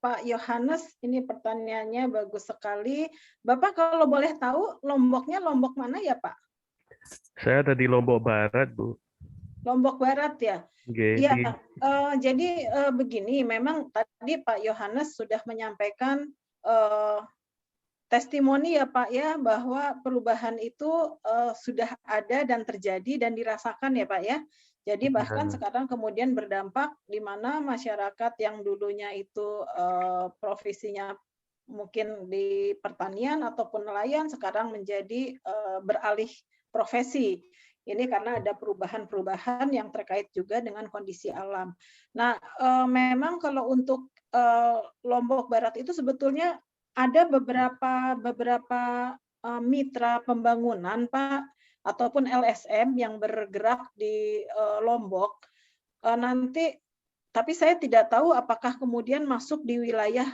Pak Yohanes. Ini pertanyaannya bagus sekali. Bapak kalau boleh tahu Lomboknya Lombok mana ya Pak? Saya ada di Lombok Barat, Bu. Lombok Barat ya. Oke, Ya, jadi begini, memang tadi Pak Yohanes sudah menyampaikan testimoni ya Pak ya, bahwa perubahan itu sudah ada dan terjadi dan dirasakan ya Pak ya. Jadi bahkan sekarang kemudian berdampak di mana masyarakat yang dulunya itu profesinya mungkin di pertanian ataupun nelayan sekarang menjadi beralih profesi. Ini karena ada perubahan-perubahan yang terkait juga dengan kondisi alam. Nah, memang kalau untuk Lombok Barat itu sebetulnya ada beberapa mitra pembangunan Pak ataupun LSM yang bergerak di Lombok. Nanti tapi saya tidak tahu apakah kemudian masuk di wilayah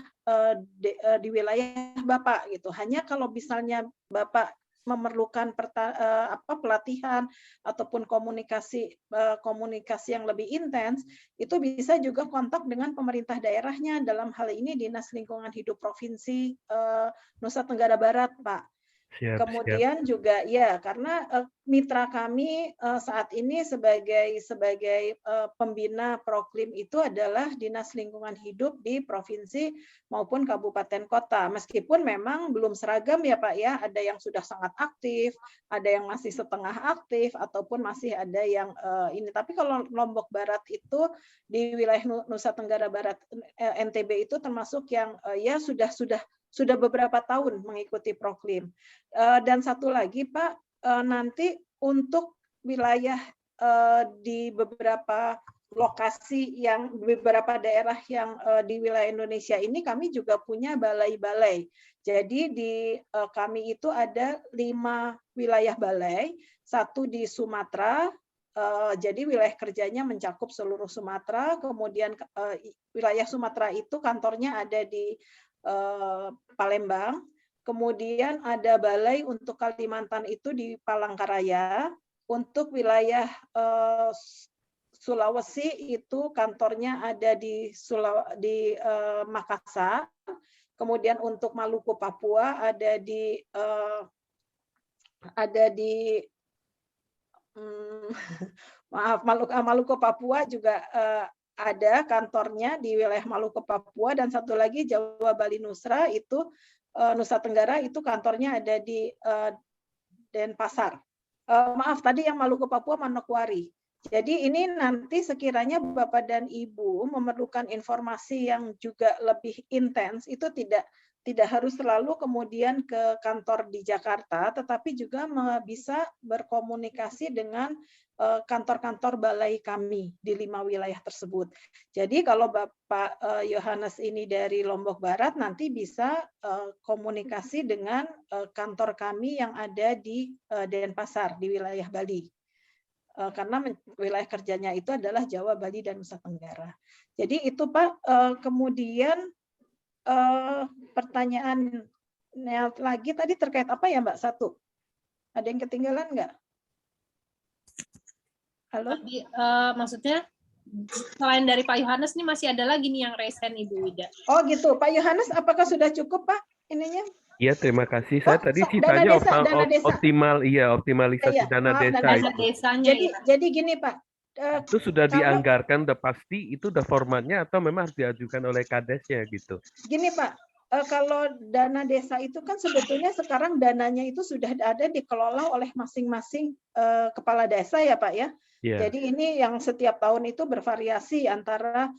Bapak gitu. Hanya kalau misalnya Bapak memerlukan pelatihan ataupun komunikasi yang lebih intens, itu bisa juga kontak dengan pemerintah daerahnya, dalam hal ini Dinas Lingkungan Hidup Provinsi Nusa Tenggara Barat, Pak. Kemudian juga ya karena mitra kami saat ini sebagai pembina Proklim itu adalah Dinas Lingkungan Hidup di provinsi maupun kabupaten kota. Meskipun memang belum seragam ya Pak ya, ada yang sudah sangat aktif, ada yang masih setengah aktif ataupun masih ada yang ini. Tapi kalau Lombok Barat itu di wilayah Nusa Tenggara Barat NTB itu termasuk yang ya sudah beberapa tahun mengikuti Proklim. Dan satu lagi Pak, nanti untuk wilayah di beberapa lokasi yang beberapa daerah yang di wilayah Indonesia ini kami juga punya balai-balai. Jadi di kami itu ada 5 wilayah balai, 1 di Sumatera, jadi wilayah kerjanya mencakup seluruh Sumatera, kemudian wilayah Sumatera itu kantornya ada di Palembang, kemudian ada balai untuk Kalimantan itu di Palangkaraya, untuk wilayah Sulawesi itu kantornya ada di Makassar. Kemudian untuk Maluku Papua ada di Maluku Papua juga ada kantornya di wilayah Maluku Papua, dan satu lagi Jawa Bali Nusra itu Nusa Tenggara itu kantornya ada di Denpasar. Maaf, tadi yang Maluku Papua Manokwari. Jadi ini nanti sekiranya Bapak dan Ibu memerlukan informasi yang juga lebih intens, itu tidak harus selalu kemudian ke kantor di Jakarta, tetapi juga bisa berkomunikasi dengan kantor-kantor balai kami di 5 wilayah tersebut. Jadi kalau Bapak Yohanes ini dari Lombok Barat, nanti bisa komunikasi dengan kantor kami yang ada di Denpasar, di wilayah Bali. Karena wilayah kerjanya itu adalah Jawa, Bali, dan Nusa Tenggara. Jadi itu Pak, kemudian pertanyaan lagi tadi terkait apa ya Mbak? Satu, ada yang ketinggalan nggak? Halo? Maksudnya selain dari Pak Yohanes nih masih ada lagi nih yang resen Ibu Wida. Oh gitu, Pak Yohanes, apakah sudah cukup Pak ininya? Iya, terima kasih. Saya tadi sisanya optimal, optimalisasi dana desa. Jadi gini Pak. Itu sudah dianggarkan, udah pasti, itu udah formatnya atau memang harus diajukan oleh kadesnya gitu? Gini Pak, kalau dana desa itu kan sebetulnya sekarang dananya itu sudah ada dikelola oleh masing-masing kepala desa ya Pak ya. Yeah. Jadi ini yang setiap tahun itu bervariasi antara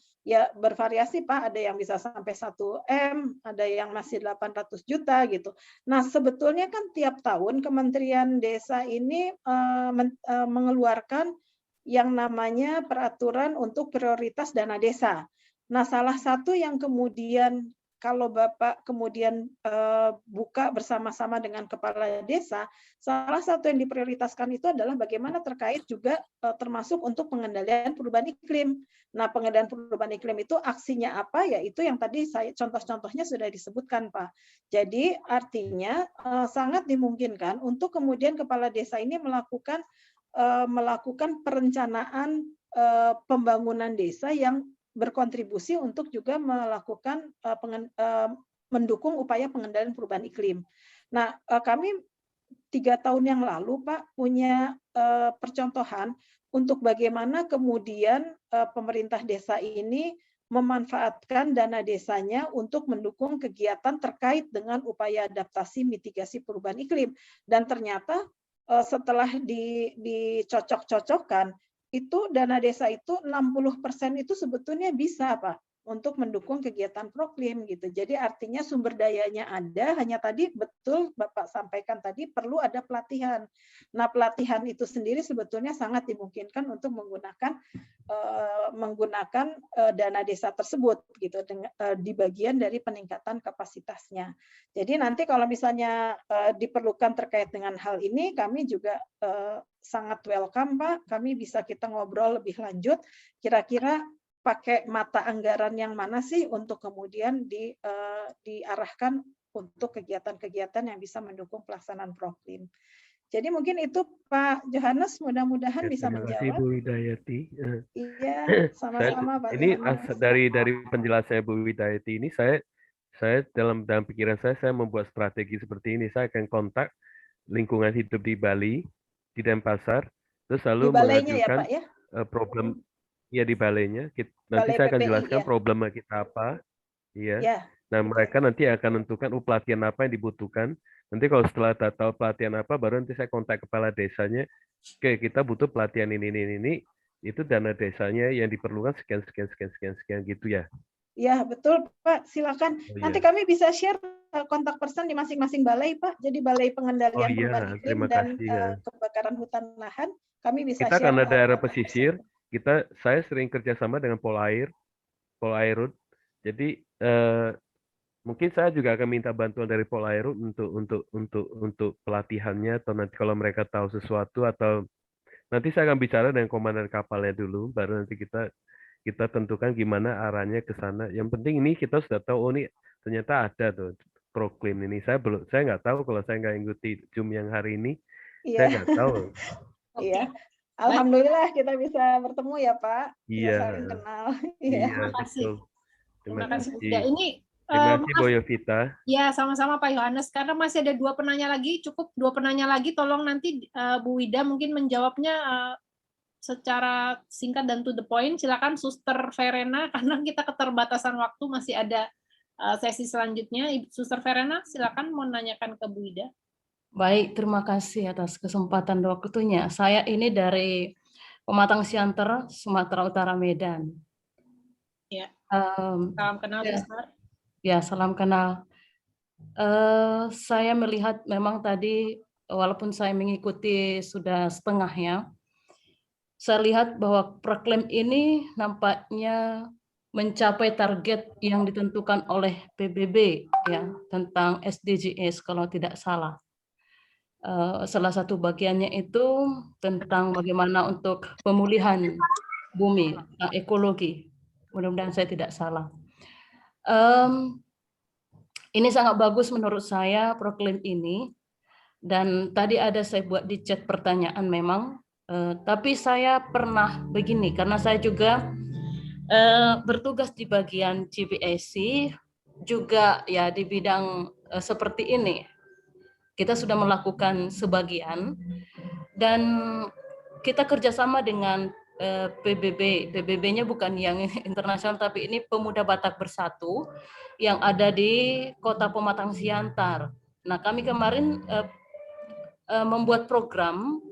bervariasi Pak, ada yang bisa sampai 1 M, ada yang masih 800 juta gitu. Nah, sebetulnya kan tiap tahun Kementerian Desa ini mengeluarkan yang namanya peraturan untuk prioritas dana desa. Nah, salah satu yang kemudian kalau Bapak kemudian buka bersama-sama dengan kepala desa, salah satu yang diprioritaskan itu adalah bagaimana terkait juga termasuk untuk pengendalian perubahan iklim. Nah, pengendalian perubahan iklim itu aksinya apa? Ya itu yang tadi saya contoh-contohnya sudah disebutkan, Pak. Jadi artinya sangat dimungkinkan untuk kemudian kepala desa ini melakukan perencanaan pembangunan desa yang berkontribusi untuk juga melakukan mendukung upaya pengendalian perubahan iklim. Nah, kami 3 tahun yang lalu, Pak, punya percontohan untuk bagaimana kemudian pemerintah desa ini memanfaatkan dana desanya untuk mendukung kegiatan terkait dengan upaya adaptasi mitigasi perubahan iklim. Dan ternyata setelah dicocok-cocokkan, itu dana desa itu 60% itu sebetulnya bisa Pak untuk mendukung kegiatan proklim gitu. Jadi artinya sumber dayanya ada, hanya tadi betul Bapak sampaikan tadi perlu ada pelatihan. Nah, pelatihan itu sendiri sebetulnya sangat dimungkinkan untuk menggunakan dana desa tersebut gitu di bagian dari peningkatan kapasitasnya. Jadi nanti kalau misalnya diperlukan terkait dengan hal ini, kami juga sangat welcome Pak. Kami bisa kita ngobrol lebih lanjut. Kira-kira pakai mata anggaran yang mana sih untuk kemudian diarahkan untuk kegiatan-kegiatan yang bisa mendukung pelaksanaan proklim. Jadi mungkin itu Pak Yohanes, mudah-mudahan bisa menjawab. Terima kasih Bu Widayati. Iya, sama-sama Pak ini Yohanes. dari penjelasan Bu Widayati ini saya dalam pikiran saya membuat strategi seperti ini. Saya akan kontak lingkungan hidup di Bali, di Denpasar, terus lalu mengajukan ya, Pak, ya? Problem ya di balainya. Nanti saya akan jelaskan problema kita apa. Iya. Nah, mereka nanti akan menentukan pelatihan apa yang dibutuhkan. Nanti kalau setelah tahu pelatihan apa, baru nanti saya kontak kepala desanya. Oke, kita butuh pelatihan ini. Itu dana desanya yang diperlukan sekian gitu ya. Ya, betul Pak. Silakan. Nanti kami bisa share kontak person di masing-masing balai Pak. Jadi balai pengendalian perubahan iklim dan kebakaran hutan lahan. Kami bisa kita share. Karena daerah pesisir, saya sering kerjasama dengan Polairut. Jadi mungkin saya juga akan minta bantuan dari Polairut untuk pelatihannya, atau nanti kalau mereka tahu sesuatu, atau nanti saya akan bicara dengan komandan kapalnya dulu, baru nanti kita tentukan gimana arahnya ke sana. Yang penting ini kita sudah tahu, oh ini ternyata ada tuh proklim ini. Saya nggak tahu kalau saya nggak ikuti Zoom yang hari ini. Saya nggak tahu. Iya. Alhamdulillah kita bisa bertemu ya Pak, bisa Iya, saling kenal. iya, Iya. Terima kasih. betul. Terima Terima kasih Bu kasih. Ida. Ini Terima kasih maaf, Bu Yovita. ya sama-sama Pak Yohanes. Karena masih ada 2 penanya lagi, cukup 2 penanya lagi. Tolong nanti Bu Wida mungkin menjawabnya secara singkat dan to the point. Silakan Suster Verena, karena kita keterbatasan waktu, masih ada sesi selanjutnya. Suster Verena, silakan mau nanyakan ke Bu Wida. Baik, terima kasih atas kesempatan dan waktunya. Saya ini dari Pematang Siantar, Sumatera Utara, Medan. Ya. Em, Salam kenal, ya, Suster. ya, salam kenal. Saya melihat memang tadi, walaupun saya mengikuti sudah setengah ya, saya lihat bahwa proklaim ini nampaknya mencapai target yang ditentukan oleh PBB ya tentang SDGs kalau tidak salah. Salah satu bagiannya itu tentang bagaimana untuk pemulihan bumi, ekologi. Mudah-mudahan saya tidak salah. Ini sangat bagus menurut saya proklaim ini. Dan tadi ada saya buat di chat pertanyaan memang. Tapi saya pernah begini, karena saya juga bertugas di bagian GBAC, juga ya di bidang seperti ini. Kita sudah melakukan sebagian dan kita kerjasama dengan PBB. PBB-nya bukan yang internasional, tapi ini Pemuda Batak Bersatu yang ada di Kota Pematang Siantar. Nah, kami kemarin membuat program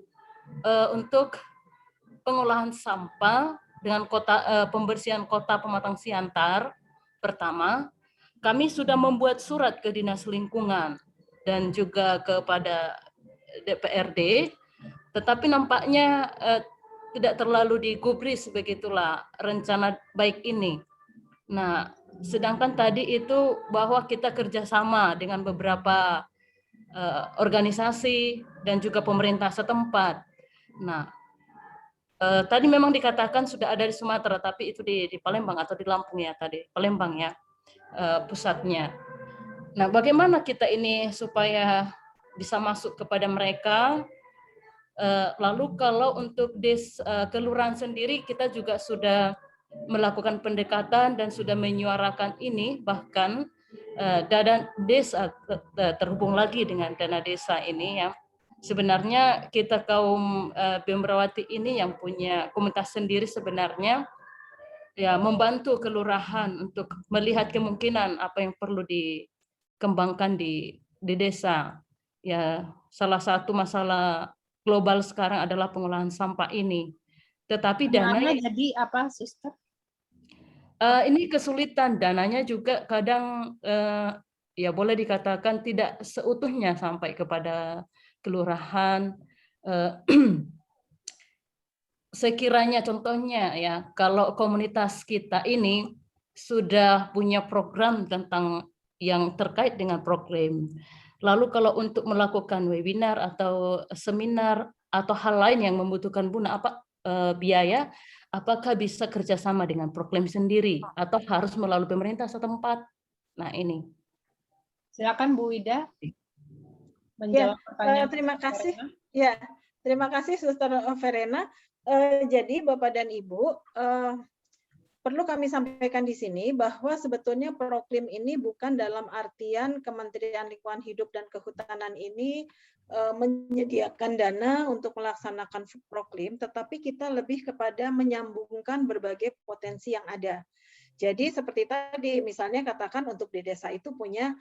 untuk pengolahan sampah dengan pembersihan Kota Pematang Siantar. Pertama, kami sudah membuat surat ke Dinas Lingkungan dan juga kepada DPRD, tetapi nampaknya tidak terlalu digubris begitulah rencana baik ini. Nah, sedangkan tadi itu bahwa kita kerjasama dengan beberapa organisasi dan juga pemerintah setempat. Nah, tadi memang dikatakan sudah ada di Sumatera, tapi itu di Palembang atau di Lampung ya tadi, Palembang ya pusatnya. Nah, bagaimana kita ini supaya bisa masuk kepada mereka? Lalu kalau untuk kelurahan sendiri kita juga sudah melakukan pendekatan dan sudah menyuarakan ini, bahkan dana desa terhubung lagi dengan dana desa ini ya. Sebenarnya kita kaum Bemrawati ini yang punya komunitas sendiri sebenarnya ya membantu kelurahan untuk melihat kemungkinan apa yang perlu dikembangkan di desa. Ya, salah satu masalah global sekarang adalah pengolahan sampah ini. Tetapi dananya jadi apa, Suster? Ini kesulitan, dananya juga kadang ya boleh dikatakan tidak seutuhnya sampai kepada kelurahan. Sekiranya contohnya ya, kalau komunitas kita ini sudah punya program tentang yang terkait dengan program. Lalu kalau untuk melakukan webinar atau seminar atau hal lain yang membutuhkan biaya, apakah bisa kerjasama dengan proklaim sendiri atau harus melalui pemerintah setempat? Nah ini. Silakan Bu Wida menjawab pertanyaan. Terima kasih. Ya, terima kasih Suster Verena. Jadi Bapak dan Ibu, perlu kami sampaikan di sini bahwa sebetulnya proklaim ini bukan dalam artian Kementerian Lingkungan Hidup dan Kehutanan ini menyediakan dana untuk melaksanakan proklaim, tetapi kita lebih kepada menyambungkan berbagai potensi yang ada. Jadi seperti tadi, misalnya katakan untuk di desa itu punya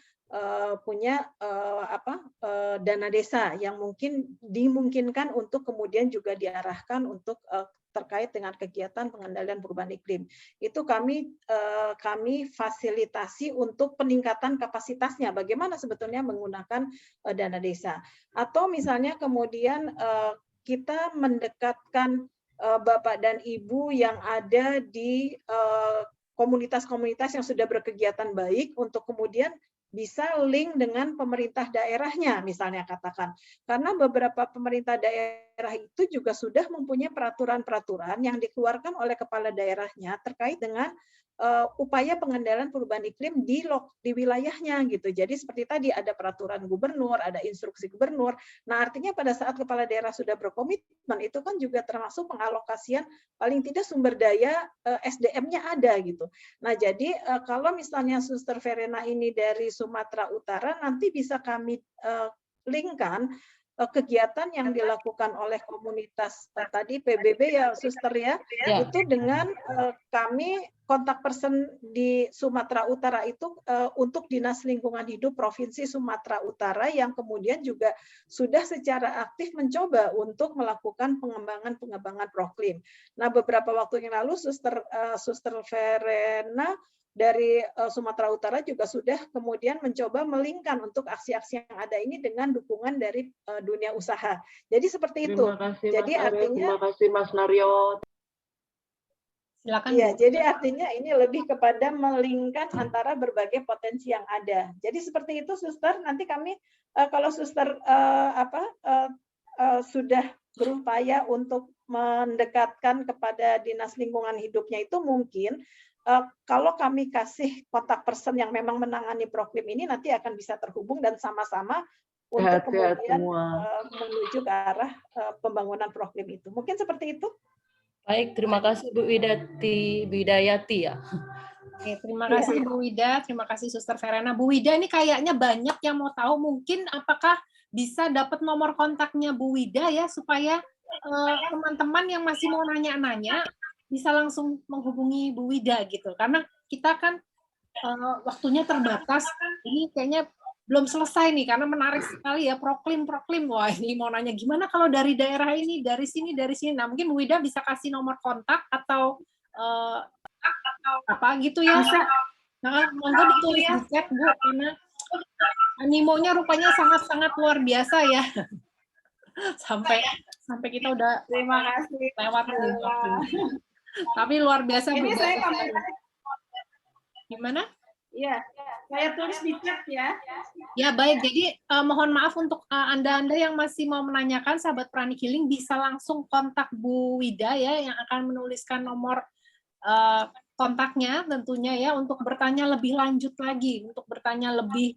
dana desa yang mungkin dimungkinkan untuk kemudian juga diarahkan untuk terkait dengan kegiatan pengendalian perubahan iklim. Itu kami fasilitasi untuk peningkatan kapasitasnya. Bagaimana sebetulnya menggunakan dana desa. Atau misalnya kemudian kita mendekatkan Bapak dan Ibu yang ada di komunitas-komunitas yang sudah berkegiatan baik untuk kemudian bisa link dengan pemerintah daerahnya, misalnya katakan. Karena beberapa pemerintah daerah daerah itu juga sudah mempunyai peraturan-peraturan yang dikeluarkan oleh kepala daerahnya terkait dengan upaya pengendalian perubahan iklim di wilayahnya gitu. Jadi seperti tadi ada peraturan gubernur, ada instruksi gubernur. Nah, artinya pada saat kepala daerah sudah berkomitmen itu kan juga termasuk pengalokasian paling tidak sumber daya SDM-nya ada gitu. Nah, jadi kalau misalnya Suster Verena ini dari Sumatera Utara nanti bisa kami linkkan kegiatan yang dilakukan oleh komunitas tadi PBB ya Suster ya, itu dengan kami kontak person di Sumatera Utara itu untuk Dinas Lingkungan Hidup Provinsi Sumatera Utara yang kemudian juga sudah secara aktif mencoba untuk melakukan pengembangan proklim. Nah, beberapa waktu yang lalu Suster Verena dari Sumatera Utara juga sudah kemudian mencoba melingkan untuk aksi-aksi yang ada ini dengan dukungan dari dunia usaha. Jadi seperti itu. Terima kasih, jadi Mas artinya, terima kasih Mas Naryo. Silakan. ya, jadi artinya ini lebih kepada melingkan antara berbagai potensi yang ada. Jadi seperti itu, Suster. Nanti kami kalau Suster sudah berupaya untuk mendekatkan kepada Dinas Lingkungan Hidupnya itu mungkin kalau kami kasih kontak person yang memang menangani proklim ini nanti akan bisa terhubung dan sama-sama untuk kemudian menuju ke arah pembangunan proklim itu. Mungkin seperti itu. Baik, terima kasih Bu Widayati ya. Oke, terima kasih Bu Wida, terima kasih Suster Verena. Bu Wida ini kayaknya banyak yang mau tahu, mungkin apakah bisa dapat nomor kontaknya Bu Wida ya supaya teman-teman yang masih mau nanya-nanya bisa langsung menghubungi Bu Wida gitu. Karena kita kan waktunya terbatas. Ini kayaknya belum selesai nih karena menarik sekali ya proklim. Wah, ini mau nanya gimana kalau dari daerah ini, dari sini. Nah, mungkin Bu Wida bisa kasih nomor kontak atau apa gitu ya. Nah, monggo ditulis di chat Bu karena animonya rupanya sangat-sangat luar biasa ya. sampai kita udah terima kasih lewat nih waktunya. Tapi luar biasa Bu. Ini saya gimana? Iya, saya tulis di chat ya. Ya baik, jadi mohon maaf untuk Anda-Anda yang masih mau menanyakan, sahabat Pranic Healing bisa langsung kontak Bu Wida ya, yang akan menuliskan nomor kontaknya tentunya ya, untuk bertanya lebih lanjut lagi, untuk bertanya lebih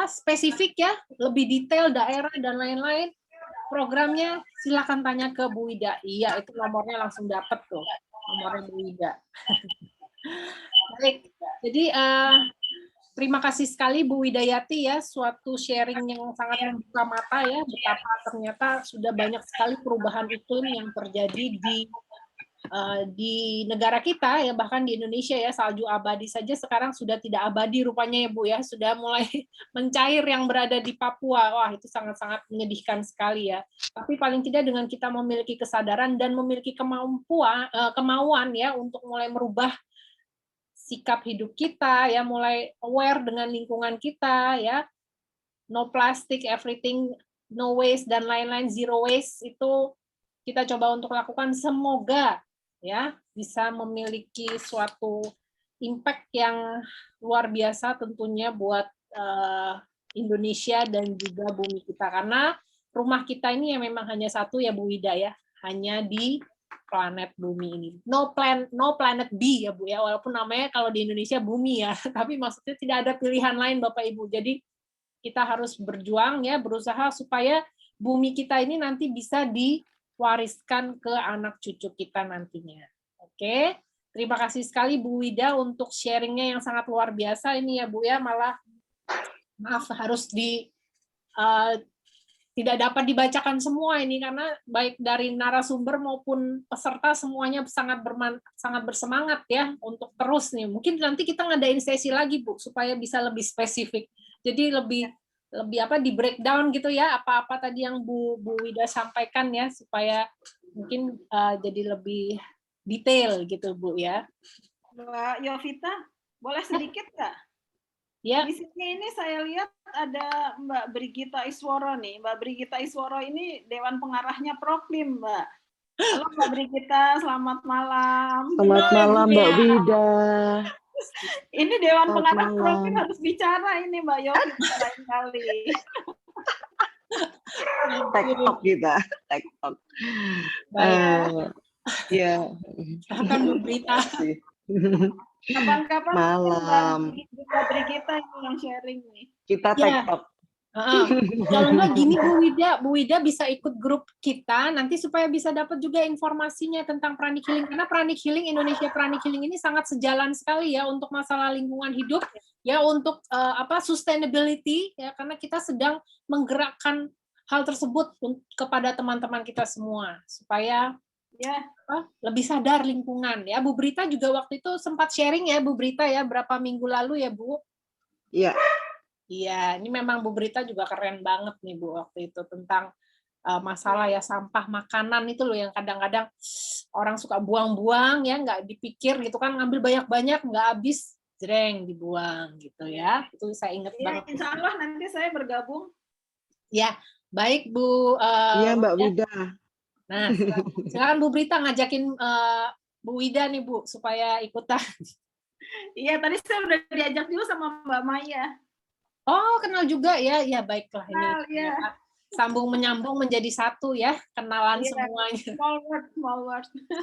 spesifik ya, lebih detail daerah dan lain-lain. Programnya silakan tanya ke Bu Wida. Iya, itu nomornya langsung dapat tuh, nomornya Bu Wida. Baik, jadi terima kasih sekali Bu Widayati ya, suatu sharing yang sangat membuka mata ya, betapa ternyata sudah banyak sekali perubahan iklim yang terjadi di negara kita ya, bahkan di Indonesia ya, salju abadi saja sekarang sudah tidak abadi rupanya ya Bu ya, sudah mulai mencair yang berada di Papua. Wah, itu sangat-sangat menyedihkan sekali ya. Tapi paling tidak dengan kita memiliki kesadaran dan memiliki kemauan ya untuk mulai merubah sikap hidup kita ya, mulai aware dengan lingkungan kita ya, no plastic, everything, no waste dan lain-lain, zero waste, itu kita coba untuk lakukan. Semoga ya bisa memiliki suatu impact yang luar biasa tentunya buat Indonesia dan juga bumi kita, karena rumah kita ini yang memang hanya satu ya Bu Wida ya, hanya di planet bumi ini. No planet B ya Bu ya, walaupun namanya kalau di Indonesia bumi ya, tapi maksudnya tidak ada pilihan lain Bapak Ibu. Jadi kita harus berjuang ya, berusaha supaya bumi kita ini nanti bisa diwariskan ke anak cucu kita nantinya. Oke, terima kasih sekali Bu Wida untuk sharingnya yang sangat luar biasa ini ya Bu ya, malah maaf harus tidak dapat dibacakan semua ini karena baik dari narasumber maupun peserta semuanya sangat bersemangat ya untuk terus nih. Mungkin nanti kita ngadain sesi lagi Bu supaya bisa lebih spesifik. Jadi lebih di breakdown gitu ya, apa-apa tadi yang Bu Wida sampaikan ya, supaya mungkin jadi lebih detail gitu Bu ya. Mbak Yovita, boleh sedikit nggak? Ya. Di sini ini saya lihat ada Mbak Brigita Isworo nih. Mbak Brigita Isworo ini Dewan Pengarahnya Proklim, Mbak. Halo Mbak Brigita, selamat malam. Selamat malam Mbak Wida. Ini Dewan Pengarah Proklim harus bicara ini Mbak Yovita lain kali. TikTok kita, TikTok. Baik. Ya. Silakan Bu Brita. Kapan-kapan Malam. Mbak Brigita ini yang sharing nih. Kita Ya. TikTok. Kalau enggak gini Bu Wida bisa ikut grup kita nanti supaya bisa dapat juga informasinya tentang pranic healing, karena pranic healing Indonesia pranic healing ini sangat sejalan sekali ya untuk masalah lingkungan hidup ya, untuk sustainability ya, karena kita sedang menggerakkan hal tersebut kepada teman-teman kita semua supaya Ya, lebih sadar lingkungan ya. Bu Brita juga waktu itu sempat sharing ya Bu Brita ya berapa minggu lalu ya Bu. Iya. Iya, ini memang Bu Brita juga keren banget nih Bu waktu itu tentang masalah ya sampah makanan itu loh yang kadang-kadang orang suka buang-buang ya, nggak dipikir gitu kan, ngambil banyak-banyak nggak habis, jreng dibuang gitu ya. Itu saya ingat ya, banget. insya Allah nanti saya bergabung. Ya, baik Bu. Iya Mbak Wida. Nah, silakan Bu Brita ngajakin Bu Wida nih Bu supaya ikutan. Iya, tadi saya udah diajak juga sama Mbak Maya. Oh, kenal juga ya. Ya, baiklah Kenal, ini. ya. Sambung menyambung menjadi satu ya, kenalan Iya, semuanya. Small world.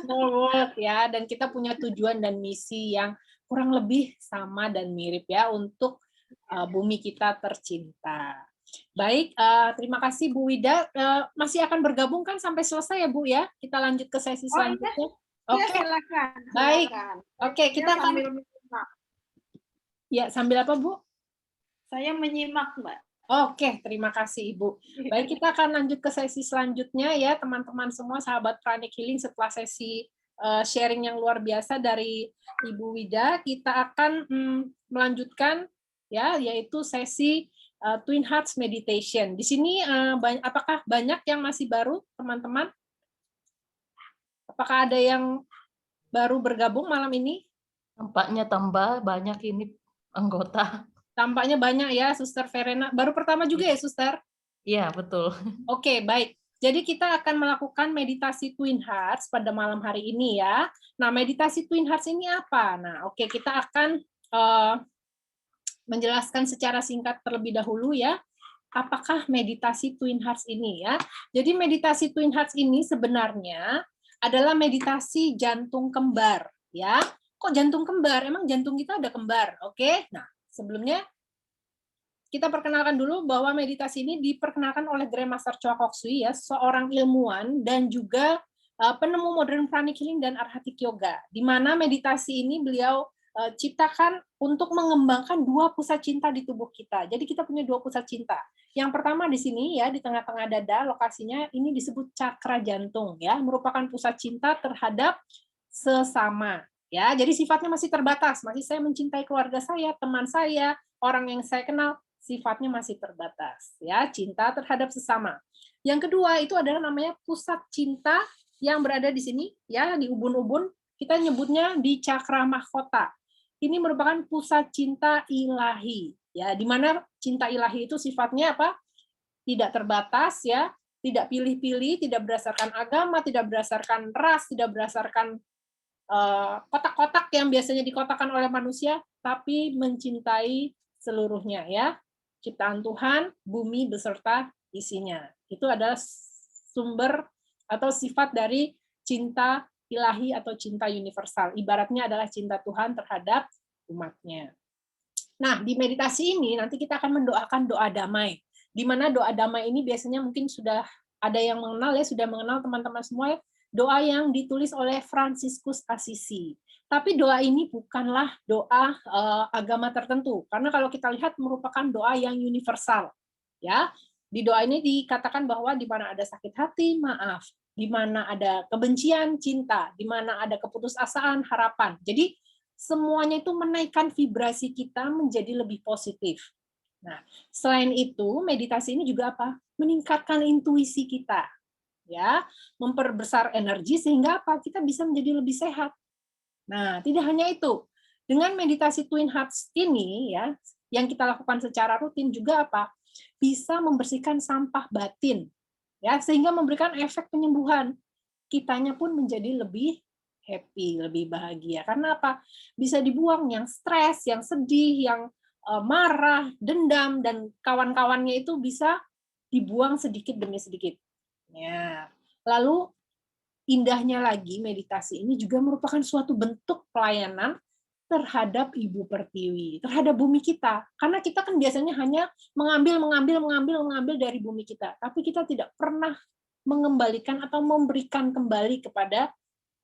Small world ya, dan kita punya tujuan dan misi yang kurang lebih sama dan mirip ya untuk bumi kita tercinta. Baik, terima kasih Bu Wida. Masih akan bergabung kan sampai selesai ya Bu ya? Kita lanjut ke sesi selanjutnya. Iya, Oke, silakan. baik. Oke, kita Ya, akan sambil menyimak. ya sambil apa Bu? Saya menyimak, Mbak. Oke, terima kasih Ibu. Baik, kita akan lanjut ke sesi selanjutnya ya teman-teman semua sahabat Pranic Healing. Setelah sesi sharing yang luar biasa dari Ibu Wida, kita akan melanjutkan ya, yaitu sesi Twin Hearts Meditation. Di sini apakah banyak yang masih baru teman-teman? Apakah ada yang baru bergabung malam ini? Tampaknya tambah banyak ini anggota. Tampaknya banyak ya, Suster Verena. Baru pertama juga ya, Suster? Iya, betul. Oke, baik. Jadi kita akan melakukan meditasi Twin Hearts pada malam hari ini ya. Nah, meditasi Twin Hearts ini apa? Nah, oke, kita akan menjelaskan secara singkat terlebih dahulu ya. Apakah meditasi Twin Hearts ini ya? Jadi meditasi Twin Hearts ini sebenarnya adalah meditasi jantung kembar ya. Kok jantung kembar? Emang jantung kita ada kembar, oke? Nah, sebelumnya kita perkenalkan dulu bahwa meditasi ini diperkenalkan oleh Grandmaster Choa Kok Sui ya, seorang ilmuwan dan juga penemu modern pranic healing dan arhatic yoga. Di mana meditasi ini beliau ciptakan untuk mengembangkan dua pusat cinta di tubuh kita. Jadi kita punya dua pusat cinta. Yang pertama di sini ya, di tengah-tengah dada, lokasinya ini disebut cakra jantung ya, merupakan pusat cinta terhadap sesama. Ya, jadi sifatnya masih terbatas. Masih saya mencintai keluarga saya, teman saya, orang yang saya kenal, sifatnya masih terbatas. Ya, cinta terhadap sesama. Yang kedua itu adalah namanya pusat cinta yang berada di sini, ya, di ubun-ubun. Kita nyebutnya di cakra mahkota. Ini merupakan pusat cinta ilahi. Ya, di mana cinta ilahi itu sifatnya apa? Tidak terbatas, ya, tidak pilih-pilih, tidak berdasarkan agama, tidak berdasarkan ras, tidak berdasarkan kotak-kotak yang biasanya dikotakkan oleh manusia, tapi mencintai seluruhnya ya, ciptaan Tuhan, bumi beserta isinya. Itu adalah sumber atau sifat dari cinta ilahi atau cinta universal. Ibaratnya adalah cinta Tuhan terhadap umatnya. Nah, di meditasi ini nanti kita akan mendoakan doa damai. Di mana doa damai ini biasanya mungkin sudah ada yang mengenal ya, sudah mengenal teman-teman semua ya, doa yang ditulis oleh Fransiskus Assisi. Tapi doa ini bukanlah doa agama tertentu, karena kalau kita lihat merupakan doa yang universal. Ya, di doa ini dikatakan bahwa di mana ada sakit hati, maaf. Di mana ada kebencian, cinta. Di mana ada keputusasaan, harapan. Jadi semuanya itu menaikkan vibrasi kita menjadi lebih positif. Nah, selain itu, meditasi ini juga apa? Meningkatkan intuisi kita. Ya, memperbesar energi sehingga apa? Kita bisa menjadi lebih sehat. Nah, tidak hanya itu. Dengan meditasi Twin Hearts ini ya, yang kita lakukan secara rutin juga apa? Bisa membersihkan sampah batin. Ya, sehingga memberikan efek penyembuhan. Kitanya pun menjadi lebih happy, lebih bahagia. Karena apa? Bisa dibuang yang stres, yang sedih, yang marah, dendam dan kawan-kawannya itu bisa dibuang sedikit demi sedikit. Ya. Lalu indahnya lagi meditasi ini juga merupakan suatu bentuk pelayanan terhadap Ibu Pertiwi, terhadap bumi kita. Karena kita kan biasanya hanya mengambil dari bumi kita, tapi kita tidak pernah mengembalikan atau memberikan kembali kepada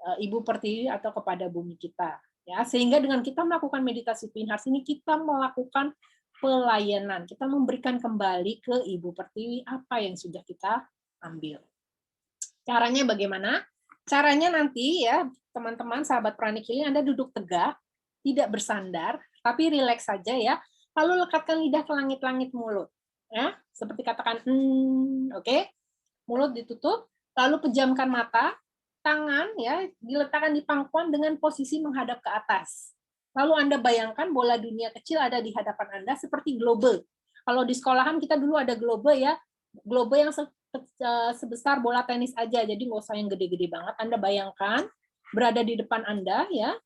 Ibu Pertiwi atau kepada bumi kita. Ya, sehingga dengan kita melakukan meditasi Twin Hearts ini, kita melakukan pelayanan, kita memberikan kembali ke Ibu Pertiwi apa yang sudah kita ambil. Caranya bagaimana? Caranya nanti ya, teman-teman sahabat Pranic Healing, Anda duduk tegak, tidak bersandar, tapi rileks saja ya. Lalu lekatkan lidah ke langit-langit mulut. Ya, seperti katakan oke. Mulut ditutup, lalu pejamkan mata, tangan ya diletakkan di pangkuan dengan posisi menghadap ke atas. Lalu Anda bayangkan bola dunia kecil ada di hadapan Anda seperti globe. Kalau di sekolahan kita dulu ada globe ya, globe yang sebesar bola tenis aja, jadi nggak usah yang gede-gede banget. Anda bayangkan berada di depan Anda ya,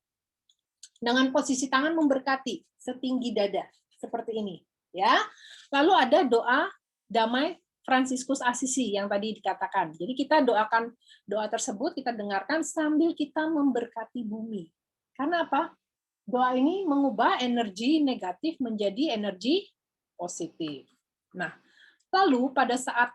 dengan posisi tangan memberkati setinggi dada seperti ini ya. Lalu ada doa damai Fransiskus Asisi yang tadi dikatakan. Jadi kita doakan doa tersebut, kita dengarkan sambil kita memberkati bumi. Karena apa? Doa ini mengubah energi negatif menjadi energi positif. Nah, lalu pada saat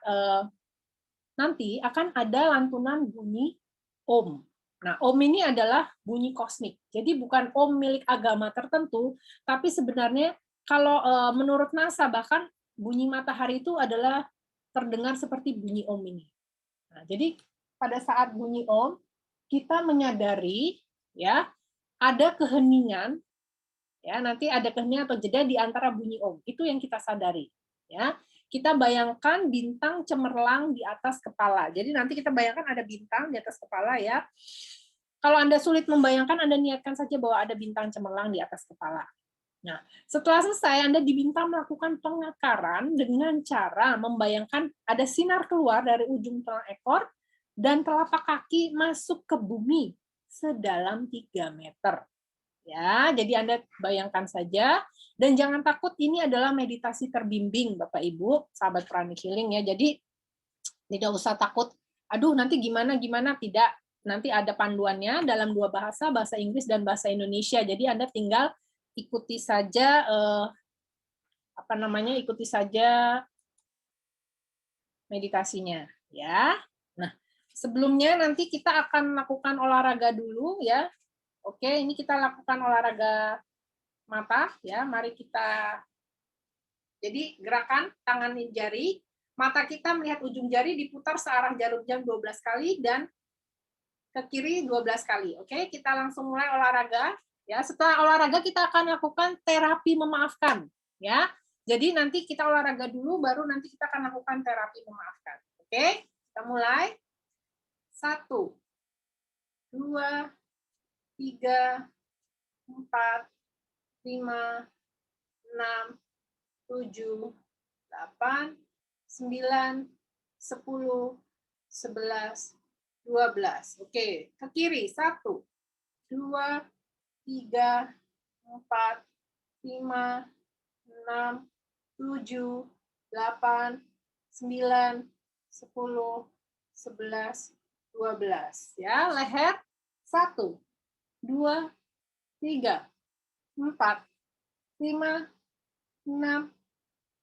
nanti akan ada lantunan bunyi Om. Nah, Om ini adalah bunyi kosmik. Jadi bukan Om milik agama tertentu, tapi sebenarnya kalau menurut NASA bahkan bunyi matahari itu adalah terdengar seperti bunyi Om ini. Nah, jadi pada saat bunyi Om, kita menyadari ya ada keheningan, ya nanti ada keheningan atau jeda di antara bunyi Om. Itu yang kita sadari. Ya, kita bayangkan bintang cemerlang di atas kepala. Jadi nanti kita bayangkan ada bintang di atas kepala ya. Kalau Anda sulit membayangkan, Anda niatkan saja bahwa ada bintang cemerlang di atas kepala. Nah, setelah selesai Anda diminta melakukan pengakaran dengan cara membayangkan ada sinar keluar dari ujung tulang ekor dan telapak kaki masuk ke bumi sedalam 3 meter. Ya, jadi Anda bayangkan saja dan jangan takut, ini adalah meditasi terbimbing Bapak Ibu, sahabat Pranic Healing ya. Jadi tidak usah takut, aduh nanti gimana, tidak. Nanti ada panduannya dalam 2 bahasa, bahasa Inggris dan bahasa Indonesia. Jadi Anda tinggal ikuti saja ikuti saja meditasinya ya. Nah, sebelumnya nanti kita akan lakukan olahraga dulu ya. Oke, ini kita lakukan olahraga mata ya. Mari kita, jadi gerakan tangan jari, mata kita melihat ujung jari diputar searah jarum jam 12 kali dan ke kiri 12 kali. Oke, kita langsung mulai olahraga ya. Setelah olahraga kita akan lakukan terapi memaafkan ya. Jadi nanti kita olahraga dulu baru nanti kita akan lakukan terapi memaafkan. Oke, kita mulai. 1 2 3 4 5 6 7 8 9 10 11 12. Oke, ke kiri. 1 2 3 4 5 6 7 8 9 10 11 12 ya. Leher 1 2 3 4 5 6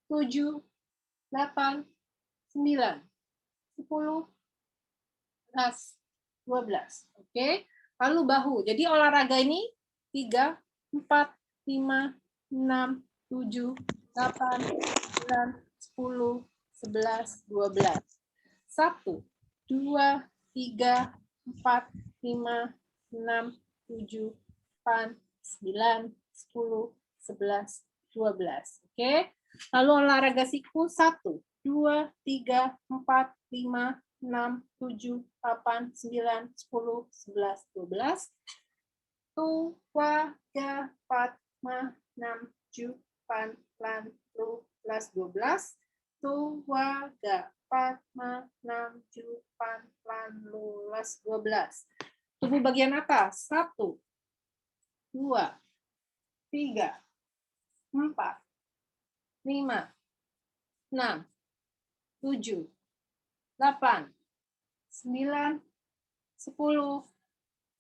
7 8 9 10 12. Oke. Lalu bahu. Jadi olahraga ini 3 4 5 6 7 8 9 10 11 12. 1 2 3 4 5 6 7 8 9 10 11 12. Oke. Lalu olahraga siku 1 2 3 4 5 6, 7, 8, 9, 10, 11, 12. Tu, wa, ga, pat, ma, nam, ju, pan, lan, lu, las, 12. Tu, wa, ga, pat, ma, nam, ju, pan, lan, lu, las, 12. Tubuh bagian atas. 1, 2, 3, 4, 5, 6, 7, 8, 9, 10,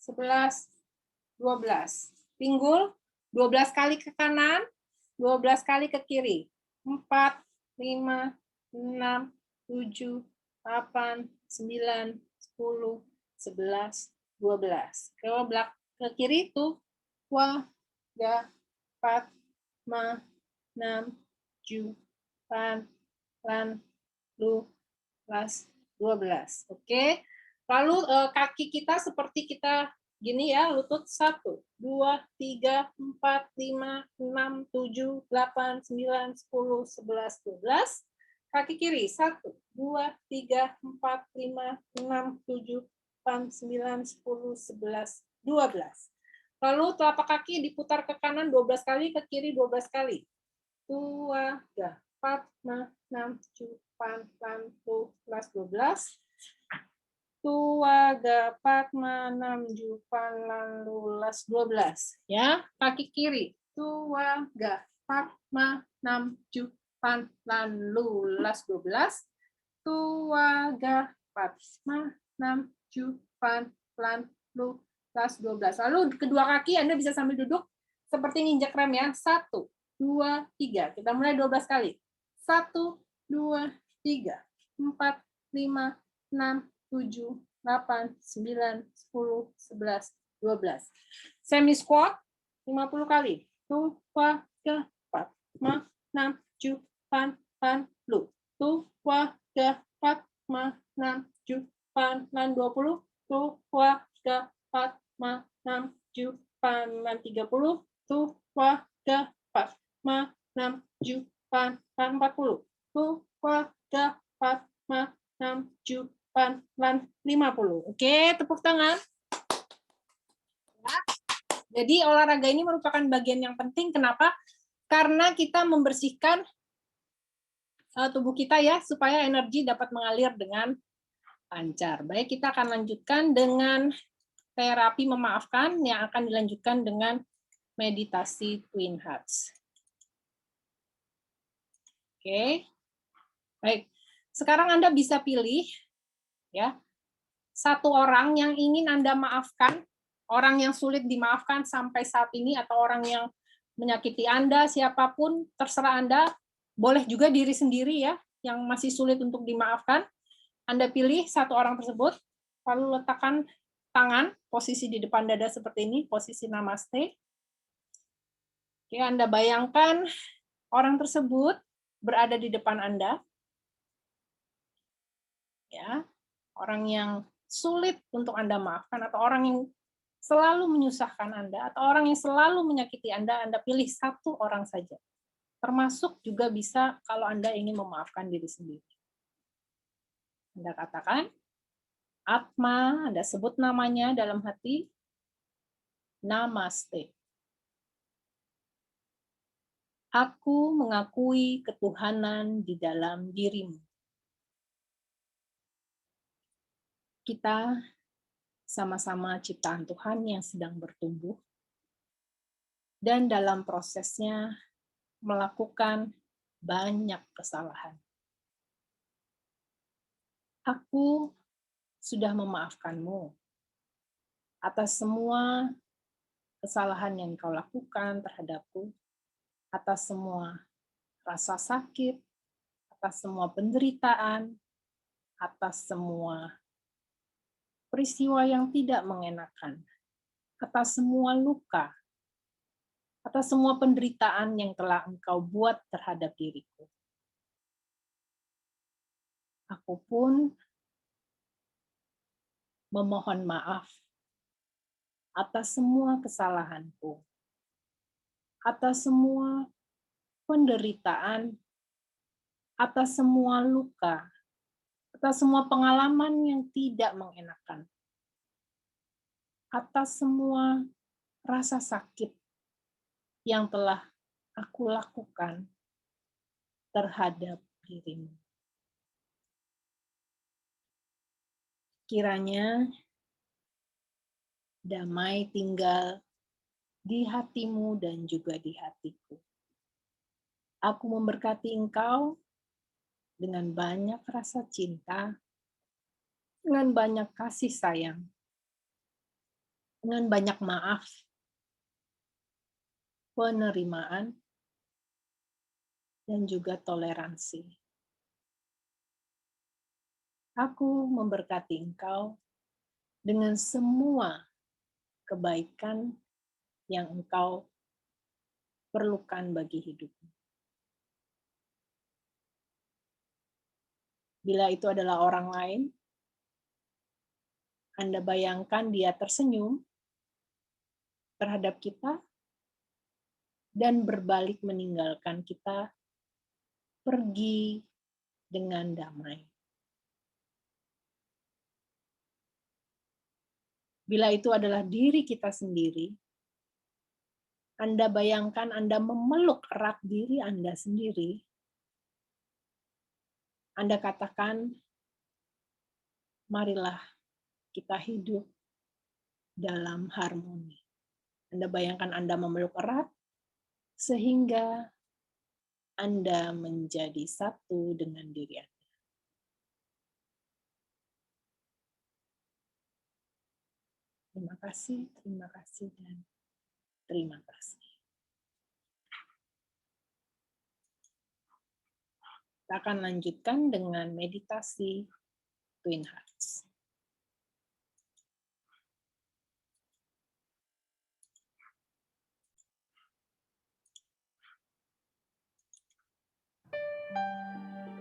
11, 12. Pinggul, 12 kali ke kanan, 12 kali ke kiri. 4, 5, 6, 7, 8, 9, 10, 11, 12. Ke kiri itu 2, 3, 4, 5, 6, 7, 8, 9, 10, 12. Oke. Lalu kaki kita seperti kita gini ya, lutut 1, 2, 3, 4, 5, 6, 7, 8, 9, 10, 11, 12. Kaki kiri 1, 2, 3, 4, 5, 6, 7, 8, 9, 10, 11, 12. Lalu telapak kaki diputar ke kanan 12 kali, ke kiri 12 kali. 2, 3, 4, 5, 6, 7, 8, 9, 10, 11, 12. 2, 3, 4, 5, 6, 7, 8, 9, 10, 12. Ya, kaki kiri. 2, 3, 4, 5, 6, 7, 8, 9, 10, 12. 2, 3, 4, 5, 6, 7, 8, 9, 10, 12. Lalu kedua kaki Anda bisa sambil duduk seperti nginjak rem ya. 1, 2, 3. Kita mulai 12 kali. 1, 2, 3, 4, 5, 6, 7, 8, 9, 10, 11, 12. Semi squat 50 kali. 2, 3, 4, 5, 6, 7, 8, 9, 10. 2, 3, 4, 5, 6, 7, 8, 9, 20. 2, 3, 4, 5, 6, 7, 8, 9, 30. 2, 3, 4, 5, 6, 7, 8, 9, 40. 2, 3, 4, 5, 6, 7, 8, 9, 50. Oke, tepuk tangan. Jadi olahraga ini merupakan bagian yang penting. Kenapa? Karena kita membersihkan tubuh kita ya, supaya energi dapat mengalir dengan lancar. Baik, kita akan lanjutkan dengan terapi memaafkan yang akan dilanjutkan dengan meditasi Twin Hearts. Oke. Baik. Sekarang Anda bisa pilih ya, satu orang yang ingin Anda maafkan, orang yang sulit dimaafkan sampai saat ini, atau orang yang menyakiti Anda, siapapun, terserah Anda. Boleh juga diri sendiri ya, yang masih sulit untuk dimaafkan. Anda pilih satu orang tersebut, lalu letakkan tangan, posisi di depan dada seperti ini, posisi namaste. Oke, Anda bayangkan orang tersebut berada di depan Anda. Ya, orang yang sulit untuk Anda maafkan, atau orang yang selalu menyusahkan Anda, atau orang yang selalu menyakiti Anda pilih satu orang saja. Termasuk juga bisa kalau Anda ingin memaafkan diri sendiri. Anda katakan, Atma, Anda sebut namanya dalam hati, Namaste. Aku mengakui ketuhanan di dalam dirimu. Kita sama-sama ciptaan Tuhan yang sedang bertumbuh, dan dalam prosesnya melakukan banyak kesalahan. Aku sudah memaafkanmu atas semua kesalahan yang kau lakukan terhadapku, atas semua rasa sakit, atas semua penderitaan, atas semua peristiwa yang tidak mengenakan, atas semua luka, atas semua penderitaan yang telah engkau buat terhadap diriku. Aku pun memohon maaf atas semua kesalahanku, atas semua penderitaan, atas semua luka, atas semua pengalaman yang tidak mengenakan, atas semua rasa sakit yang telah aku lakukan terhadap dirimu. Kiranya damai tinggal di hatimu dan juga di hatiku. Aku memberkati engkau dengan banyak rasa cinta, dengan banyak kasih sayang, dengan banyak maaf, penerimaan, dan juga toleransi. Aku memberkati engkau dengan semua kebaikan yang engkau perlukan bagi hidupmu. Bila itu adalah orang lain, Anda bayangkan dia tersenyum terhadap kita dan berbalik meninggalkan kita, pergi dengan damai. Bila itu adalah diri kita sendiri, Anda bayangkan Anda memeluk erat diri Anda sendiri. Anda katakan, marilah kita hidup dalam harmoni. Anda bayangkan Anda memeluk erat, sehingga Anda menjadi satu dengan diri Anda. Terima kasih, dan terima kasih. Kita akan lanjutkan dengan meditasi Twin Hearts.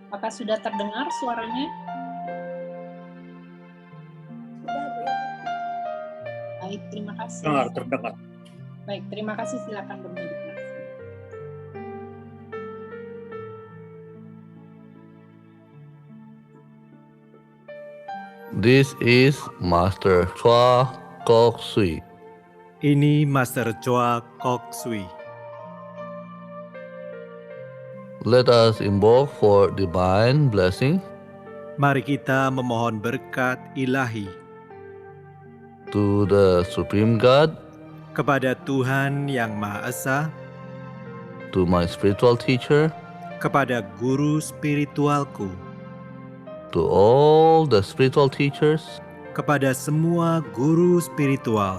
Apakah sudah terdengar suaranya? Baik, terima kasih. Terdengar. Baik, terima kasih. Silakan bermeditasi. This is Master Chua Kok Sui. Ini Master Chua Kok Sui. Let us invoke for divine blessing Mari kita memohon berkat ilahi to the Supreme God, kepada Tuhan Yang Maha Esa, to my spiritual teacher, kepada guru spiritualku, to all the spiritual teachers, kepada semua guru spiritual,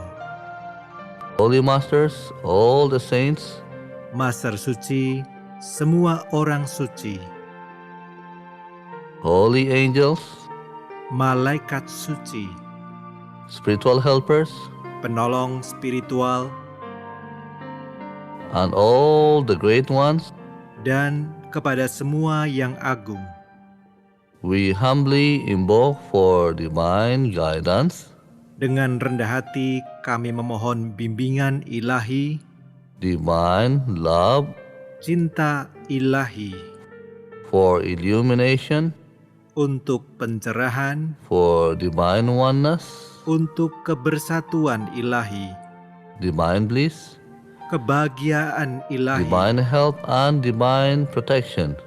holy masters, all the saints, Master Suci, semua orang suci, holy angels, malaikat suci, spiritual helpers, penolong spiritual, and all the great ones. dan kepada semua yang agung. We humbly invoke for divine guidance, Dengan rendah hati kami memohon bimbingan ilahi, divine love, cinta ilahi, for illumination, untuk pencerahan, for divine oneness, untuk kebersatuan ilahi, divine bliss, kebahagiaan ilahi, divine help and divine protection.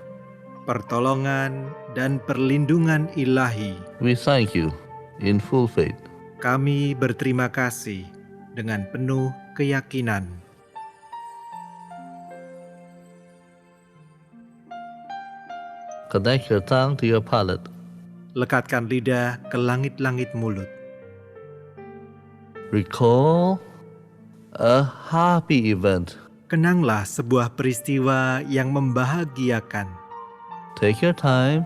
pertolongan dan perlindungan ilahi. We thank you in full faith. Kami berterima kasih dengan penuh keyakinan. Connect your tongue to your palate. Lekatkan lidah ke langit-langit mulut. Recall a happy event. Kenanglah sebuah peristiwa yang membahagiakan. Take your time.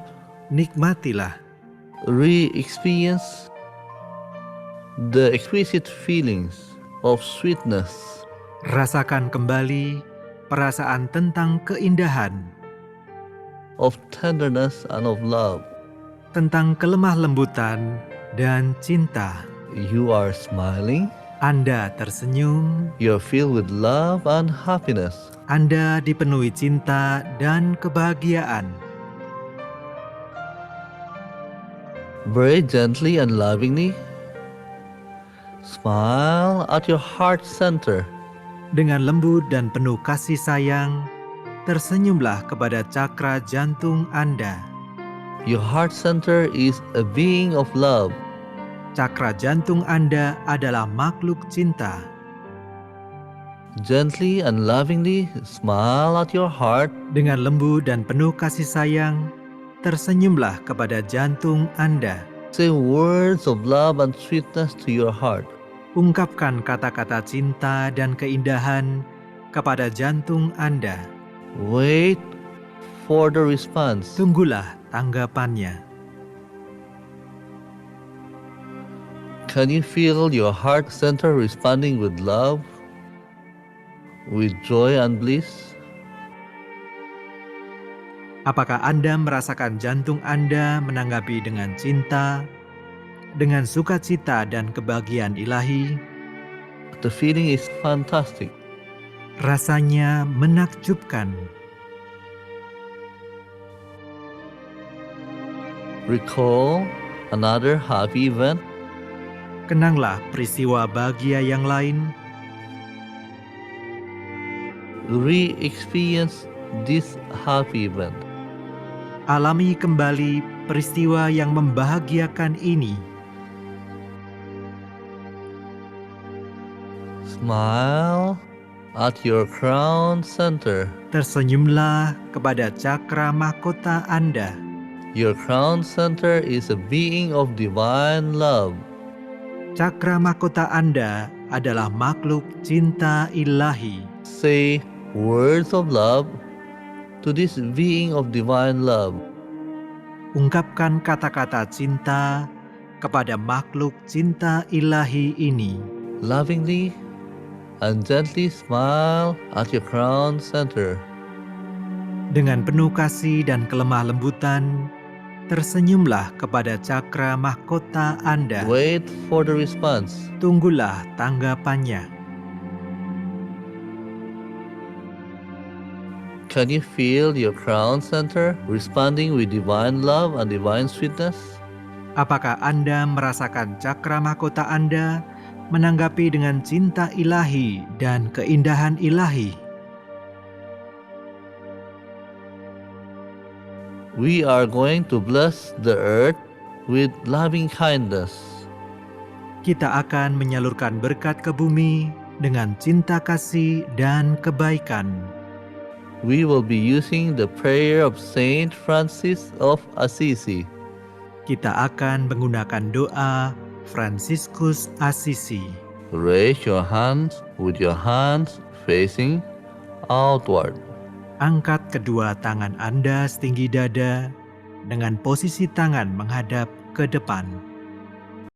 Nikmatilah. Re-experience the exquisite feelings of sweetness, Rasakan kembali perasaan tentang keindahan, of tenderness, and of love. tentang kelemah lembutan dan cinta. You are smiling. Anda tersenyum, You're filled with love and happiness. Anda dipenuhi cinta dan kebahagiaan. Very gently and lovingly, smile at your heart center. Dengan lembut dan penuh kasih sayang, tersenyumlah kepada cakra jantung Anda. Your heart center is a being of love. Cakra jantung Anda adalah makhluk cinta. Gently and lovingly smile at your heart. Dengan lembut dan penuh kasih sayang, tersenyumlah kepada jantung Anda. Say words of love and sweetness to your heart. Ungkapkan kata-kata cinta dan keindahan kepada jantung Anda. Wait for the response. Tunggulah tanggapannya. Can you feel your heart center responding with love, with joy and bliss? Apakah Anda merasakan jantung Anda menanggapi dengan cinta, dengan sukacita dan kebahagiaan ilahi? The feeling is fantastic. Rasanya menakjubkan. Recall another happy event. Kenanglah peristiwa bahagia yang lain. Re-experience this happy event. Alami kembali peristiwa yang membahagiakan ini. Smile at your crown center. Tersenyumlah kepada cakra mahkota Anda. Your crown center is a being of divine love. Cakra mahkota Anda adalah makhluk cinta ilahi. Say words of love to this being of divine love. Ungkapkan kata-kata cinta kepada makhluk cinta ilahi ini. Lovingly and gently smile at your crown center. Dengan penuh kasih dan kelemah lembutan, tersenyumlah kepada cakra mahkota Anda. Wait for the response. Tunggulah tanggapannya. Can you feel your crown center responding with divine love and divine sweetness? Apakah Anda merasakan cakra mahkota Anda menanggapi dengan cinta ilahi dan keindahan ilahi? We are going to bless the earth with loving kindness. Kita akan menyalurkan berkat ke bumi dengan cinta kasih dan kebaikan. We will be using the prayer of Saint Francis of Assisi. Kita akan menggunakan doa Fransiskus Assisi. Raise your hands with your hands facing outward. Angkat kedua tangan Anda setinggi dada dengan posisi tangan menghadap ke depan.